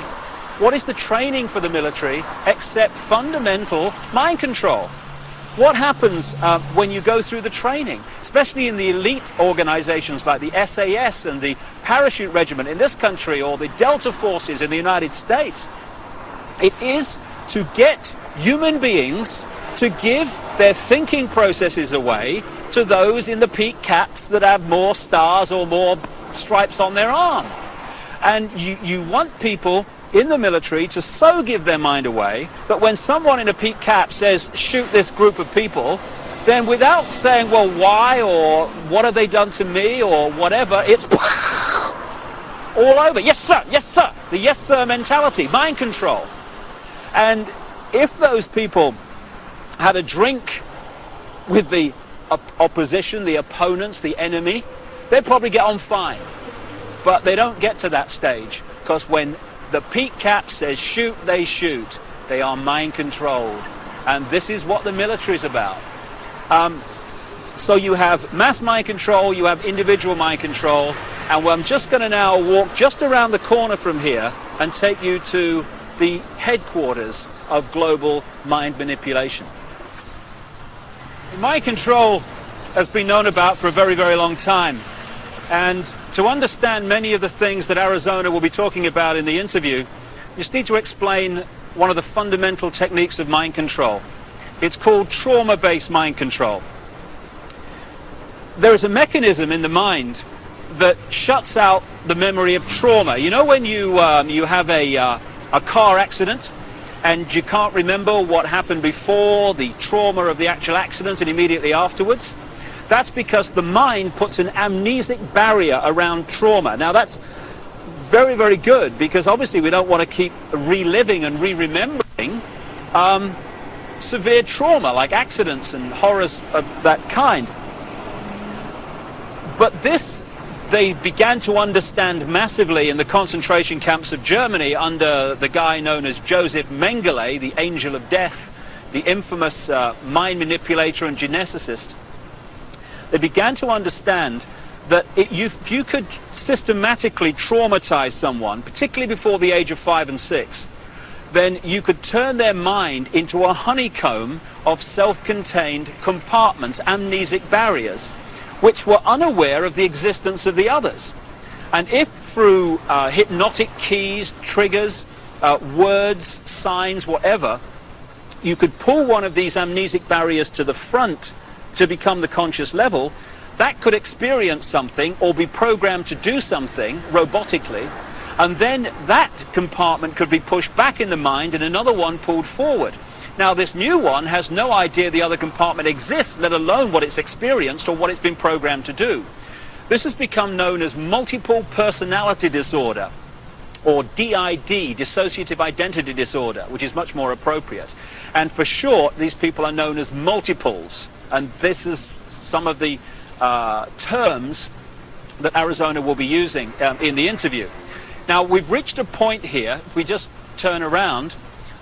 What is the training for the military except fundamental mind control? What happens when you go through the training, especially in the elite organizations like the SAS and the Parachute Regiment in this country, or the Delta Forces in the United States? It is to get human beings to give their thinking processes away to those in the peak caps that have more stars or more stripes on their arm. And you want people in the military to so give their mind away that when someone in a peak cap says, shoot this group of people, then without saying, well, why, or what have they done to me, or whatever, it's all over. Yes, sir, yes, sir. The yes, sir mentality, mind control. And if those people had a drink with the opposition, the opponents, the enemy, they'd probably get on fine. But they don't get to that stage, because when the peak cap says shoot, they shoot. They are mind controlled. And this is what the military is about. So you have mass mind control, you have individual mind control, and I'm just going to now walk just around the corner from here and take you to the headquarters of global mind manipulation. Mind control has been known about for a very, very long time. And to understand many of the things that Arizona will be talking about in the interview, you just need to explain one of the fundamental techniques of mind control. It's called trauma-based mind control. There is a mechanism in the mind that shuts out the memory of trauma. You know, when you have a car accident and you can't remember what happened before, the trauma of the actual accident, and immediately afterwards? That's because the mind puts an amnesic barrier around trauma. Now that's very, very good, because obviously we don't want to keep reliving and re-remembering severe trauma like accidents and horrors of that kind. But this they began to understand massively in the concentration camps of Germany under the guy known as Joseph Mengele, the angel of death, the infamous mind manipulator and geneticist. They began to understand that if you could systematically traumatize someone, particularly before the age of 5 and 6, then you could turn their mind into a honeycomb of self-contained compartments, amnesic barriers, which were unaware of the existence of the others. And if through hypnotic keys, triggers, words, signs, whatever, you could pull one of these amnesic barriers to the front to become the conscious level, that could experience something or be programmed to do something robotically, and then that compartment could be pushed back in the mind and another one pulled forward. Now, this new one has no idea the other compartment exists, let alone what it's experienced or what it's been programmed to do. This has become known as multiple personality disorder, or DID, dissociative identity disorder, which is much more appropriate. And for short, these people are known as multiples. And this is some of the terms that Arizona will be using in the interview. Now, we've reached a point here, if we just turn around,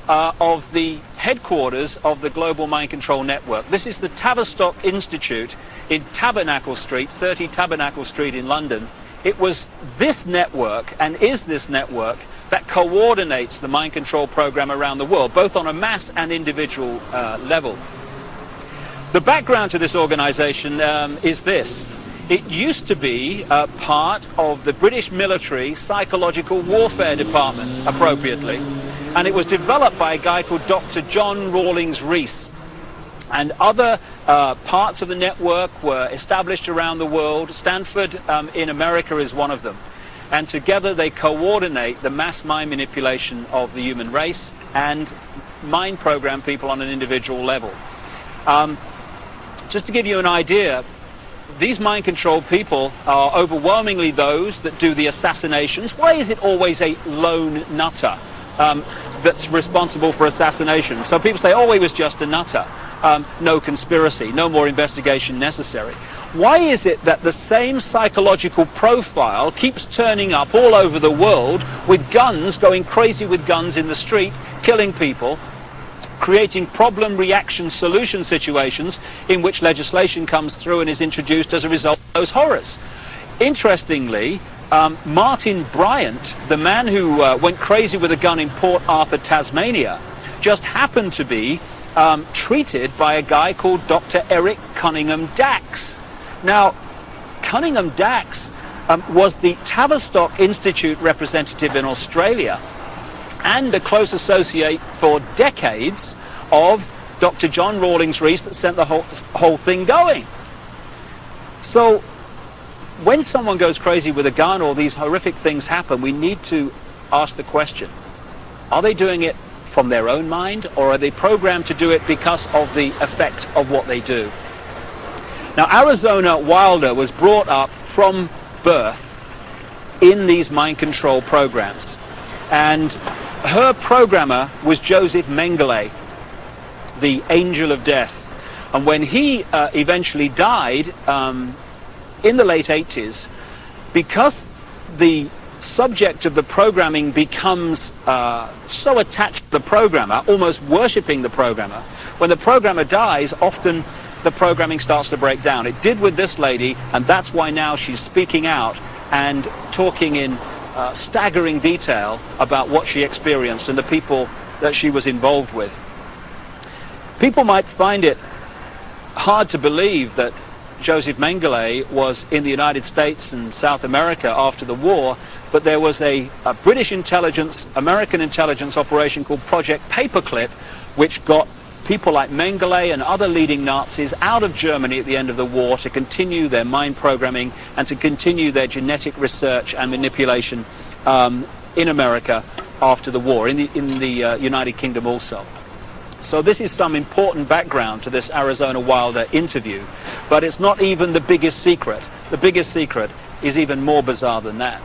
of the headquarters of the Global Mind Control Network. This is the Tavistock Institute in Tabernacle Street, 30 Tabernacle Street in London. It was this network, and is this network, that coordinates the mind control program around the world, both on a mass and individual level. The background to this organization is this. It used to be part of the British military psychological warfare department, appropriately, and it was developed by a guy called Dr. John Rawlings Rees. And other parts of the network were established around the world. Stanford in America is one of them. And together they coordinate the mass mind manipulation of the human race and mind program people on an individual level. Just to give you an idea, these mind control people are overwhelmingly those that do the assassinations. Why is it always a lone nutter that's responsible for assassination? So people say, oh, he was just a nutter. No conspiracy, no more investigation necessary. Why is it that the same psychological profile keeps turning up all over the world with guns, going crazy with guns in the street, killing people, creating problem, reaction, solution situations in which legislation comes through and is introduced as a result of those horrors? Interestingly, Martin Bryant, the man who went crazy with a gun in Port Arthur, Tasmania, just happened to be treated by a guy called Dr. Eric Cunningham Dax. Now, Cunningham Dax was the Tavistock Institute representative in Australia and a close associate for decades of Dr. John Rawlings Rees that sent the whole thing going. So when someone goes crazy with a gun or these horrific things happen, we need to ask the question, are they doing it from their own mind, or are they programmed to do it because of the effect of what they do? Now, Arizona Wilder was brought up from birth in these mind control programs, and her programmer was Joseph Mengele, the angel of death. And when he eventually died in the late 80s, because the subject of the programming becomes so attached to the programmer, almost worshipping the programmer, when the programmer dies, often the programming starts to break down. It did with this lady, and that's why now she's speaking out and talking in staggering detail about what she experienced and the people that she was involved with. People might find it hard to believe that Joseph Mengele was in the United States and South America after the war, but there was a British intelligence, American intelligence operation called Project Paperclip, which got people like Mengele and other leading Nazis out of Germany at the end of the war to continue their mind programming and to continue their genetic research and manipulation in America after the war, in the United Kingdom also. So this is some important background to this Arizona Wilder interview, but it's not even the biggest secret. The biggest secret is even more bizarre than that.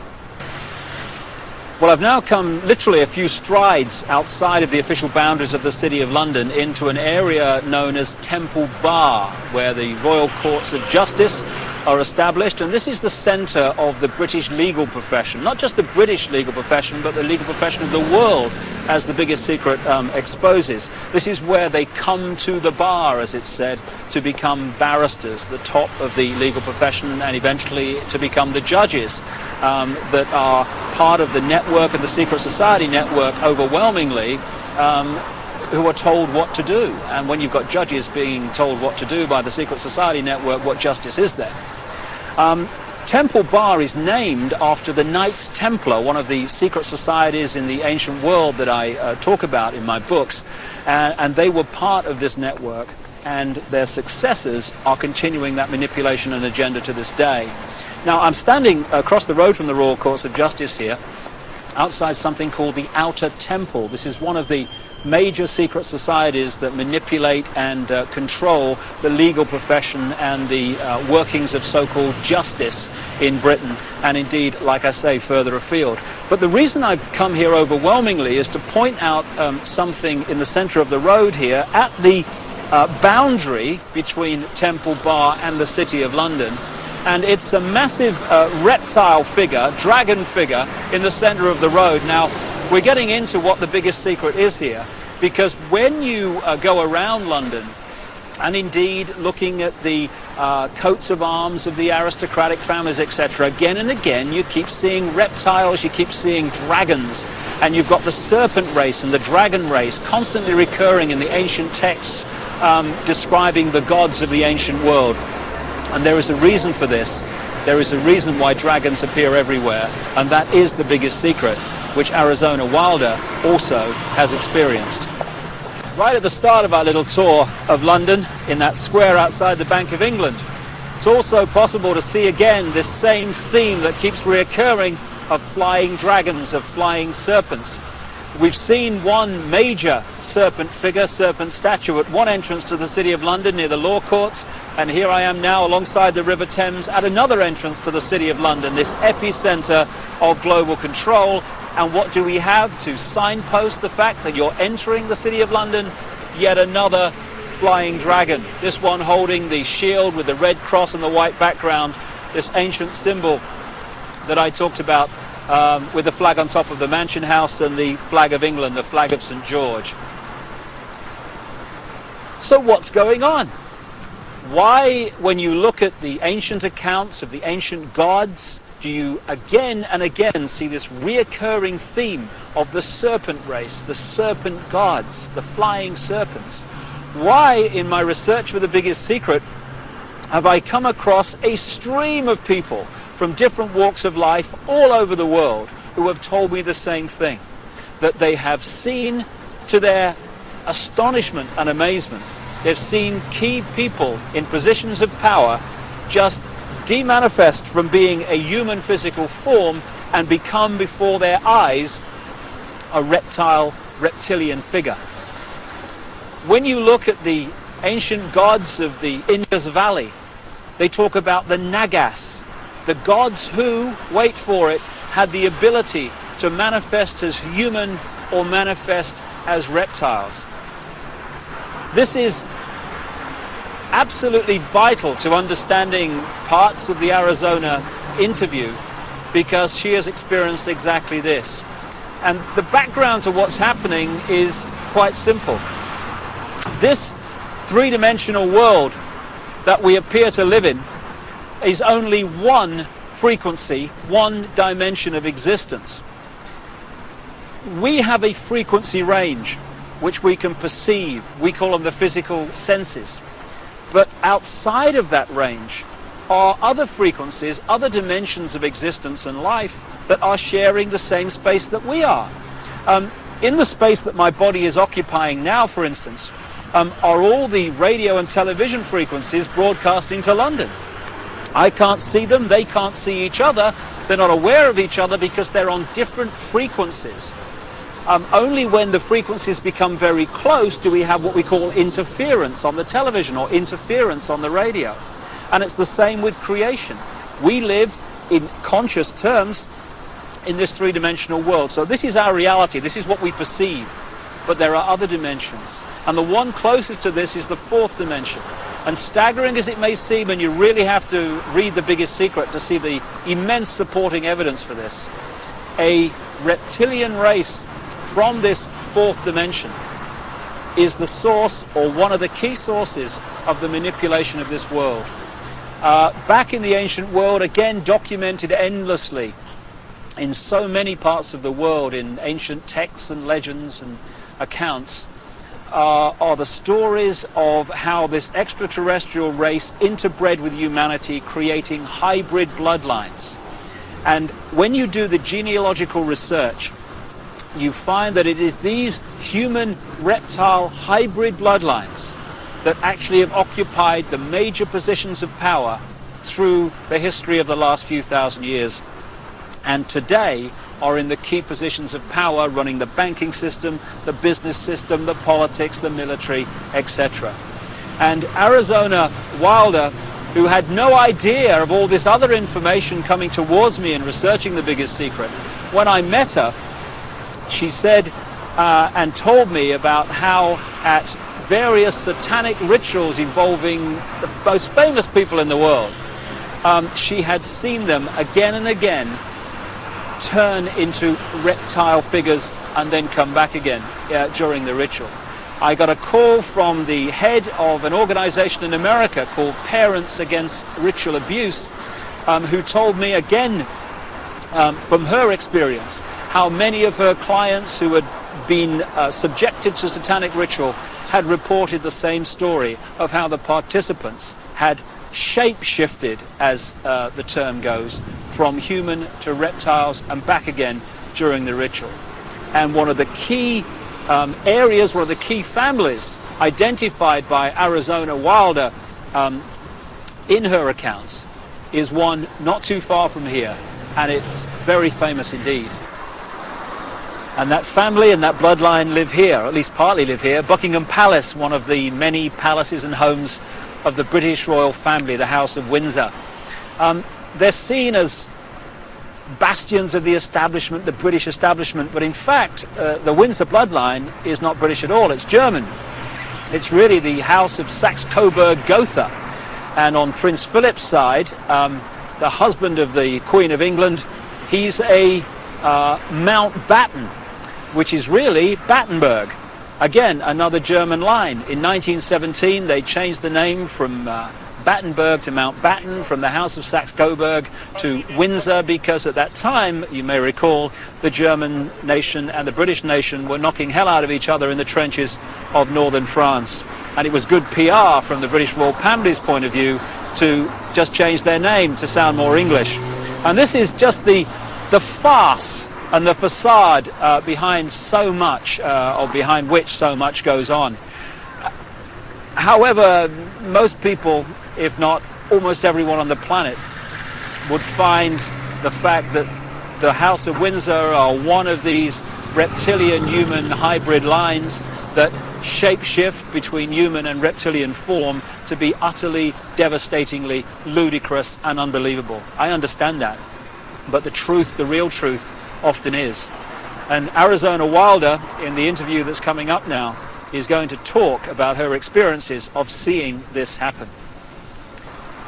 Well, I've now come literally a few strides outside of the official boundaries of the City of London into an area known as Temple Bar, where the Royal Courts of Justice are established, and this is the centre of the British legal profession. Not just the British legal profession, but the legal profession of the world. as the biggest secret exposes. This is where they come to the bar, as it's said, to become barristers, the top of the legal profession, and eventually to become the judges that are part of the network and the secret society network overwhelmingly, who are told what to do. And when you've got judges being told what to do by the secret society network, what justice is there? Temple Bar is named after the Knights Templar, one of the secret societies in the ancient world that I talk about in my books, and they were part of this network, and their successors are continuing that manipulation and agenda to this day. Now, I'm standing across the road from the Royal Courts of Justice here, outside something called the Outer Temple. This is one of the major secret societies that manipulate and control the legal profession and the workings of so-called justice in Britain, and indeed, like I say, further afield. But the reason I've come here overwhelmingly is to point out something in the centre of the road here at the boundary between Temple Bar and the City of London. And it's a massive reptile figure, dragon figure, in the centre of the road. Now, we're getting into what the biggest secret is here, because when you go around London, and indeed looking at the coats of arms of the aristocratic families, etc., again and again you keep seeing reptiles, you keep seeing dragons, and you've got the serpent race and the dragon race constantly recurring in the ancient texts describing the gods of the ancient world. And there is a reason for this. There is a reason why dragons appear everywhere, and that is the biggest secret, which Arizona Wilder also has experienced. Right at the start of our little tour of London, in that square outside the Bank of England, it's also possible to see again this same theme that keeps reoccurring of flying dragons, of flying serpents. We've seen one major serpent figure, serpent statue, at one entrance to the City of London near the Law Courts, and here I am now alongside the River Thames at another entrance to the City of London, this epicenter of global control. And what do we have to signpost the fact that you're entering the City of London? Yet another flying dragon, this one holding the shield with the red cross and the white background, this ancient symbol that I talked about, with the flag on top of the Mansion House and the flag of England, the flag of St. George. So what's going on? Why, when you look at the ancient accounts of the ancient gods, do you again and again see this reoccurring theme of the serpent race, the serpent gods, the flying serpents? Why, in my research for The Biggest Secret, have I come across a stream of people from different walks of life all over the world who have told me the same thing, that they have seen, to their astonishment and amazement, they've seen key people in positions of power just demanifest from being a human physical form and become before their eyes a reptilian figure. When you look at the ancient gods of the Indus Valley, they talk about the Nagas, the gods who, wait for it, had the ability to manifest as human or manifest as reptiles. This is absolutely vital to understanding parts of the Arizona interview, because she has experienced exactly this. And the background to what's happening is quite simple. This three-dimensional world that we appear to live in is only one frequency, one dimension of existence. We have a frequency range which we can perceive. We call them the physical senses. But outside of that range are other frequencies, other dimensions of existence and life that are sharing the same space that we are. In the space that my body is occupying now, for instance, are all the radio and television frequencies broadcasting to London. I can't see them, they can't see each other, they're not aware of each other because they're on different frequencies. Only when the frequencies become very close do we have what we call interference on the television or interference on the radio. And it's the same with creation. We live in conscious terms in this three-dimensional world. So this is our reality, this is what we perceive. But there are other dimensions. And the one closest to this is the fourth dimension. And staggering as it may seem, and you really have to read The Biggest Secret to see the immense supporting evidence for this, a reptilian race from this fourth dimension is the source, or one of the key sources, of the manipulation of this world. Back in the ancient world, again documented endlessly in so many parts of the world, in ancient texts and legends and accounts, are the stories of how this extraterrestrial race interbred with humanity, creating hybrid bloodlines. And when you do the genealogical research, you find that it is these human-reptile hybrid bloodlines that actually have occupied the major positions of power through the history of the last few thousand years, and today are in the key positions of power, running the banking system, the business system, the politics, the military, etc. And Arizona Wilder, who had no idea of all this other information coming towards me in researching The Biggest Secret, when I met her, she said and told me about how at various satanic rituals involving the most famous people in the world, she had seen them again and again turn into reptile figures and then come back again during the ritual. I got a call from the head of an organization in America called Parents Against Ritual Abuse, who told me again from her experience how many of her clients who had been subjected to satanic ritual had reported the same story of how the participants had shape-shifted, as the term goes, from human to reptiles and back again during the ritual. And one of the key areas, one of the key families identified by Arizona Wilder in her accounts is one not too far from here, and it's very famous indeed. And that family and that bloodline live here, or at least partly live here. Buckingham Palace, one of the many palaces and homes of the British royal family, the House of Windsor. They're seen as bastions of the establishment, the British establishment, but in fact the Windsor bloodline is not British at all, it's German. It's really the House of Saxe-Coburg-Gotha. And on Prince Philip's side, the husband of the Queen of England, he's a Mountbatten, which is really Battenberg. Again, another German line. In 1917, they changed the name from Battenberg to Mountbatten, from the House of Saxe-Coburg to Windsor, because at that time, you may recall, the German nation and the British nation were knocking hell out of each other in the trenches of northern France. And it was good PR from the British royal family's point of view to just change their name to sound more English. And this is just the farce and the facade behind so much, or behind which so much goes on. However, most people, if not almost everyone on the planet, would find the fact that the House of Windsor are one of these reptilian-human hybrid lines that shape-shift between human and reptilian form to be utterly, devastatingly ludicrous and unbelievable. I understand that. But the truth, the real truth, often is. And Arizona Wilder, in the interview that's coming up now, is going to talk about her experiences of seeing this happen.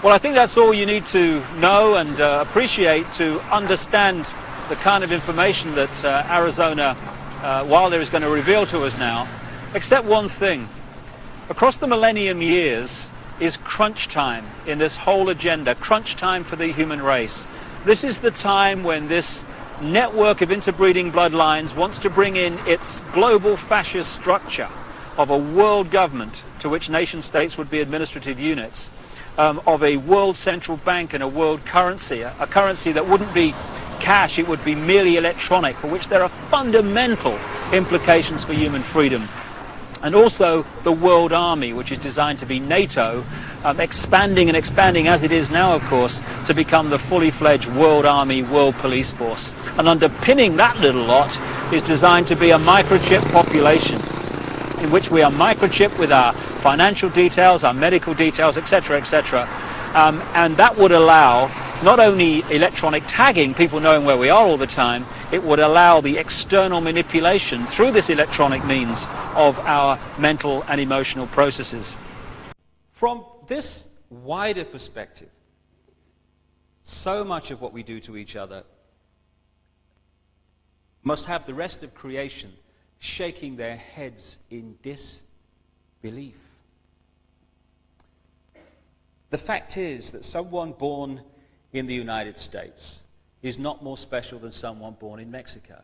Well, I think that's all you need to know and appreciate to understand the kind of information that Arizona Wilder is going to reveal to us now, except one thing. Across the millennium years is crunch time in this whole agenda, crunch time for the human race. This is the time when this network of interbreeding bloodlines wants to bring in its global fascist structure of a world government to which nation states would be administrative units, of a world central bank and a world currency, a currency that wouldn't be cash, it would be merely electronic, for which there are fundamental implications for human freedom. And also the world army, which is designed to be NATO, expanding and expanding as it is now, of course, to become the fully fledged world army, world police force. And underpinning that little lot is designed to be a microchip population, in which we are microchipped with our financial details, our medical details, etc., etc. And that would allow not only electronic tagging, people knowing where we are all the time, it would allow the external manipulation through this electronic means of our mental and emotional processes. From this wider perspective, so much of what we do to each other must have the rest of creation shaking their heads in disbelief. The fact is that someone born in the United States is not more special than someone born in Mexico.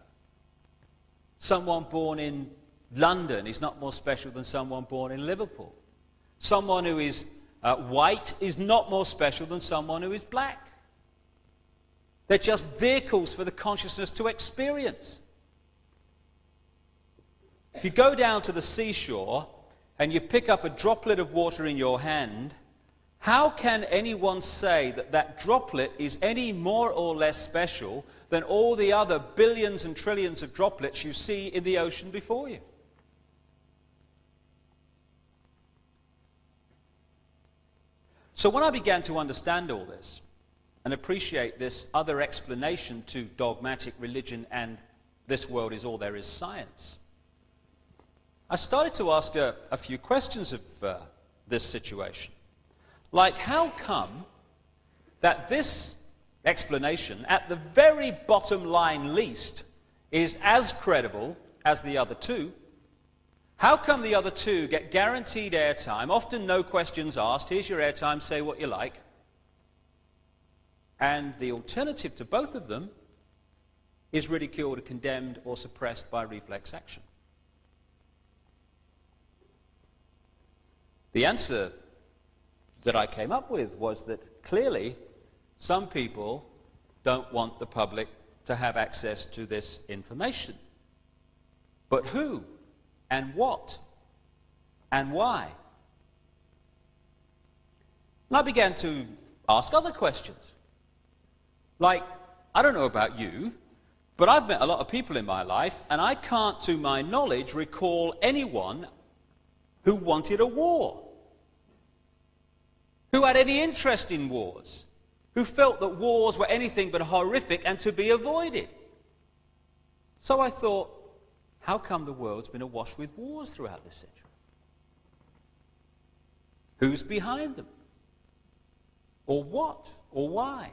Someone born in London is not more special than someone born in Liverpool. Someone who is white is not more special than someone who is black. They're just vehicles for the consciousness to experience. If you go down to the seashore and you pick up a droplet of water in your hand, how can anyone say that that droplet is any more or less special than all the other billions and trillions of droplets you see in the ocean before you? So when I began to understand all this and appreciate this other explanation to dogmatic religion and this world is all there is science, I started to ask a few questions of this situation. Like, how come that this explanation, at the very bottom line least, is as credible as the other two? How come the other two get guaranteed airtime, often no questions asked, here's your airtime, say what you like, and the alternative to both of them is ridiculed, condemned, or suppressed by reflex action? The answer that I came up with was that clearly some people don't want the public to have access to this information. But who and what and why? And I began to ask other questions. Like, I don't know about you, but I've met a lot of people in my life, and I can't, to my knowledge, recall anyone who wanted a war, who had any interest in wars, who felt that wars were anything but horrific and to be avoided. So I thought, how come the world's been awash with wars throughout this century? Who's behind them? Or what? Or why?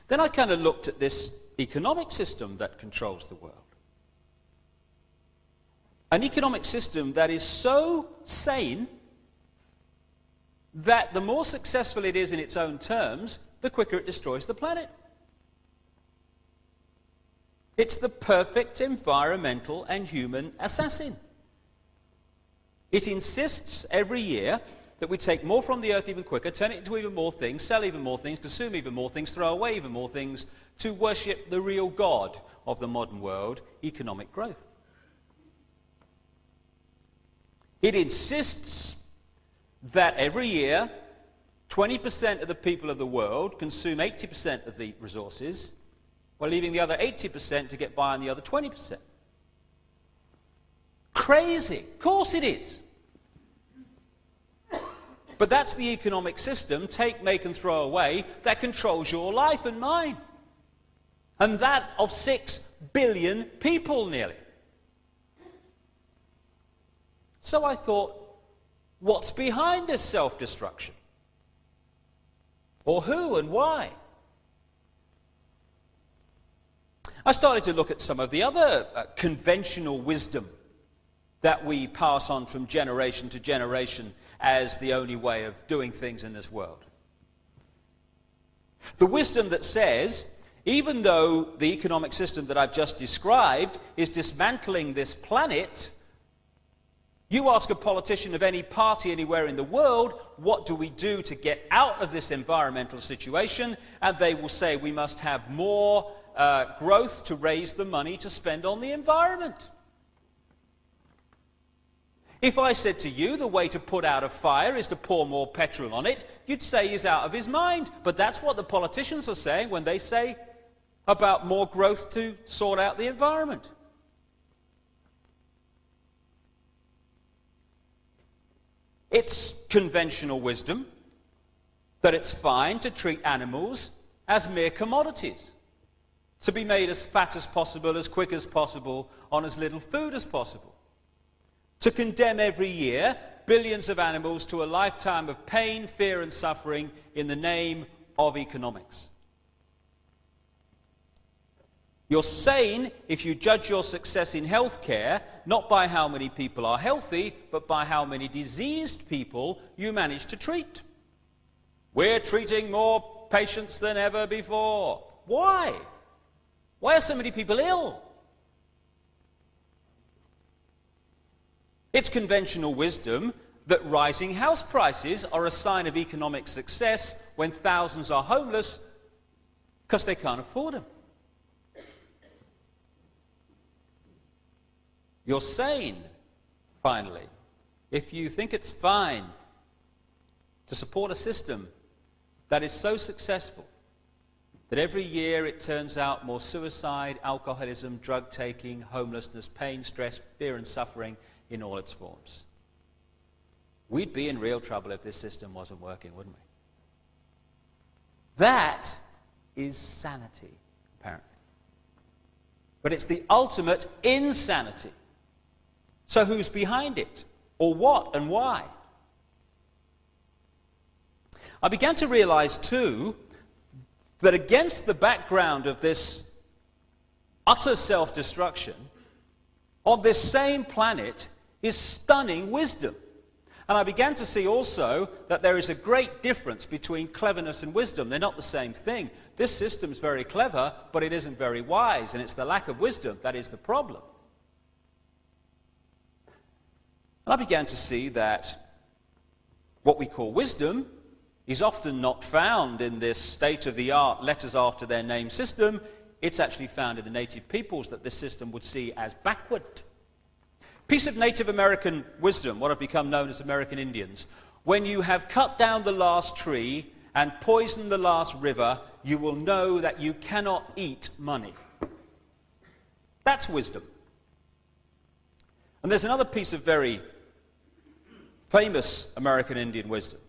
Then I kind of looked at this economic system that controls the world. An economic system that is so sane that the more successful it is in its own terms, the quicker it destroys the planet. It's the perfect environmental and human assassin. It insists every year that we take more from the earth even quicker, turn it into even more things, sell even more things, consume even more things, throw away even more things, to worship the real God of the modern world, economic growth. It insists that every year 20% of the people of the world consume 80% of the resources, while leaving the other 80% to get by on the other 20%. Crazy. Of course it is. But that's the economic system, take, make and throw away, that controls your life and mine. And that of 6 billion people nearly. So I thought, what's behind this self-destruction? Or who and why? I started to look at some of the other conventional wisdom that we pass on from generation to generation as the only way of doing things in this world. The wisdom that says, even though the economic system that I've just described is dismantling this planet, you ask a politician of any party anywhere in the world, what do we do to get out of this environmental situation? And they will say we must have more growth to raise the money to spend on the environment. If I said to you the way to put out a fire is to pour more petrol on it, you'd say he's out of his mind. But that's what the politicians are saying when they say about more growth to sort out the environment. It's conventional wisdom that it's fine to treat animals as mere commodities, to be made as fat as possible, as quick as possible, on as little food as possible. To condemn every year billions of animals to a lifetime of pain, fear and suffering in the name of economics. You're sane if you judge your success in healthcare not by how many people are healthy, but by how many diseased people you manage to treat. We're treating more patients than ever before. Why? Why are so many people ill? It's conventional wisdom that rising house prices are a sign of economic success when thousands are homeless because they can't afford them. You're sane, finally, if you think it's fine to support a system that is so successful that every year it turns out more suicide, alcoholism, drug taking, homelessness, pain, stress, fear and suffering in all its forms. We'd be in real trouble if this system wasn't working, wouldn't we? That is sanity, apparently. But it's the ultimate insanity. So who's behind it? Or what and why? I began to realize, too, that against the background of this utter self-destruction, on this same planet is stunning wisdom. And I began to see also that there is a great difference between cleverness and wisdom. They're not the same thing. This system's very clever, but it isn't very wise, and it's the lack of wisdom that is the problem. And I began to see that what we call wisdom is often not found in this state-of-the-art letters after their name system. It's actually found in the native peoples that this system would see as backward. Piece of Native American wisdom, what have become known as American Indians. When you have cut down the last tree and poisoned the last river, you will know that you cannot eat money. That's wisdom. And there's another piece of very famous American Indian wisdom.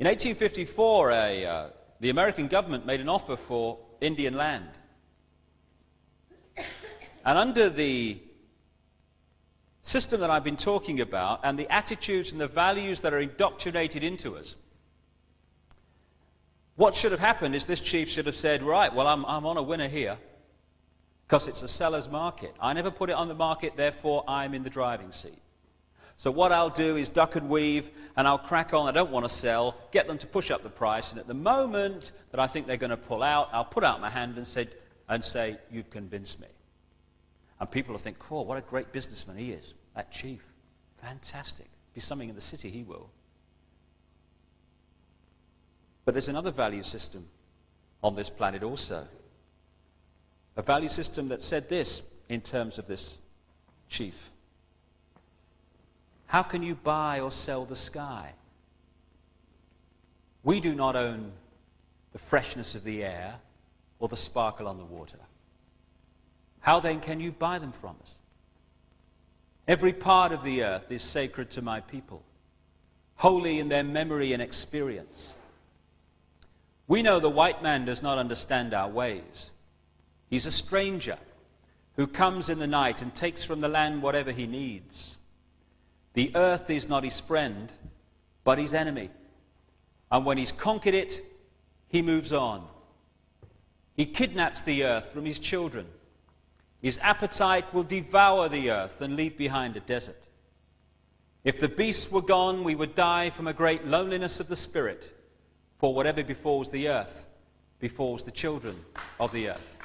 In 1854, the American government made an offer for Indian land. And under the system that I've been talking about and the attitudes and the values that are indoctrinated into us, what should have happened is this chief should have said, right, well, I'm on a winner here because it's a seller's market. I never put it on the market, therefore I'm in the driving seat. So what I'll do is duck and weave, and I'll crack on. I don't want to sell, get them to push up the price, and at the moment that I think they're going to pull out, I'll put out my hand and say, you've convinced me. And people will think, oh, what a great businessman he is, that chief. Fantastic. Be something in the city, he will. But there's another value system on this planet also. A value system that said this in terms of this chief. How can you buy or sell the sky? We do not own the freshness of the air or the sparkle on the water. How then can you buy them from us? Every part of the earth is sacred to my people, holy in their memory and experience. We know the white man does not understand our ways. He's a stranger who comes in the night and takes from the land whatever he needs. The earth is not his friend, but his enemy. And when he's conquered it, he moves on. He kidnaps the earth from his children. His appetite will devour the earth and leave behind a desert. If the beasts were gone, we would die from a great loneliness of the spirit, for whatever befalls the earth befalls the children of the earth.